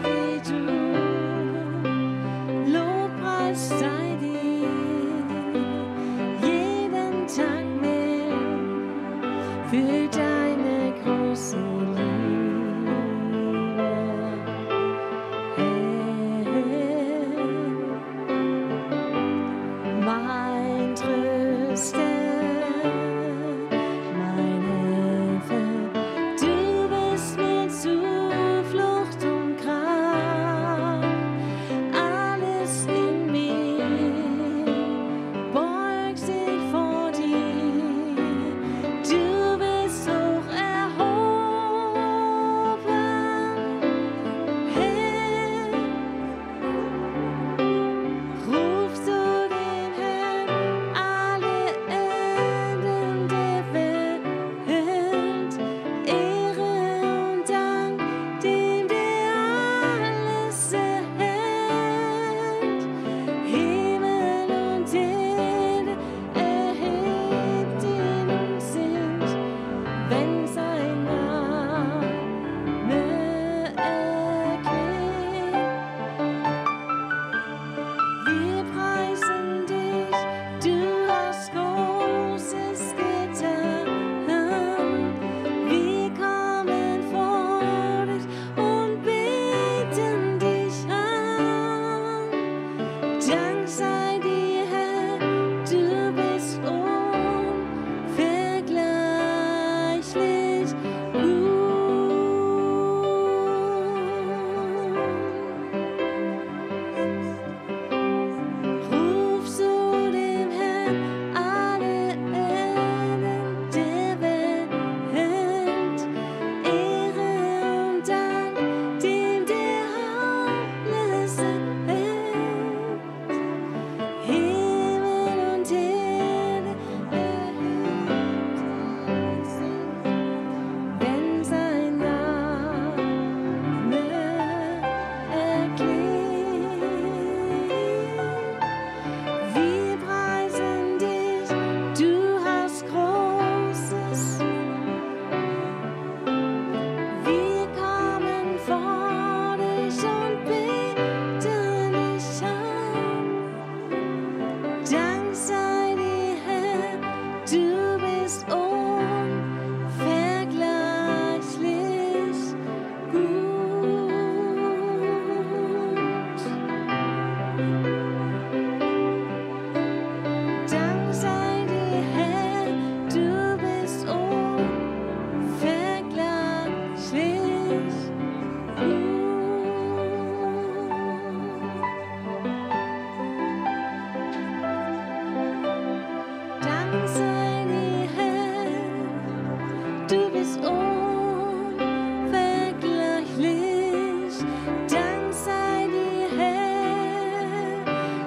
wie du. Lobpreis sei dir jeden Tag mehr für deine große Liebe, Herr. Mein Tröster, mein Helfer, du bist mir Zuflucht und Kraft. Alles in mir beugt sich vor dir. Du bist hoch erhoben, Herr. Rufst du den Herrn, alle Enden der Welt, Ehre und Dank, dem der alles erhält. Himmel und Erde erhebt ihn und singt, wenn sein Name erklingt. Wir preisen dich, du hast Großes getan. Wir kommen vor dich und beten dich an. Dank sei dir, Herr, du bist unvergleichlich gut. Rufst du dem Herrn, alle Erden der Welt, Ehre und Dank, dem der alles erhält. Himmel und Erde erhebt ihn, wenn sein Name erklingt. Wir preisen dich, du hast Großes. Wir kommen vor dich und beten dich an. Dank sei dir, Herr, du bist unvergleichlich gut. Dank sei dir, Herr, du bist unvergleichlich gut. Dank sei dir, Herr, du bist unvergleichlich. Dank sei dir, Herr,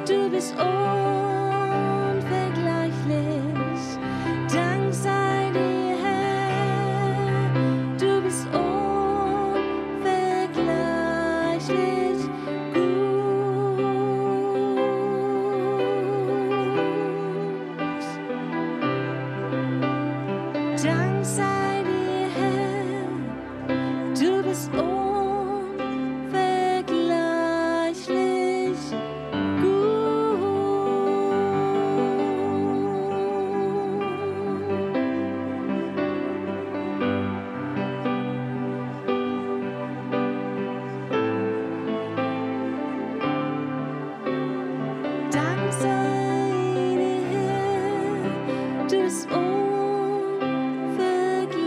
du bist unvergleichlich. Dank sei dir, Herr, du bist unvergleichlich gut. Dank sei dir, Herr, du bist unvergleichlich gut. Dank sei dir, Herr, du bist unvergleichlich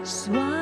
Sois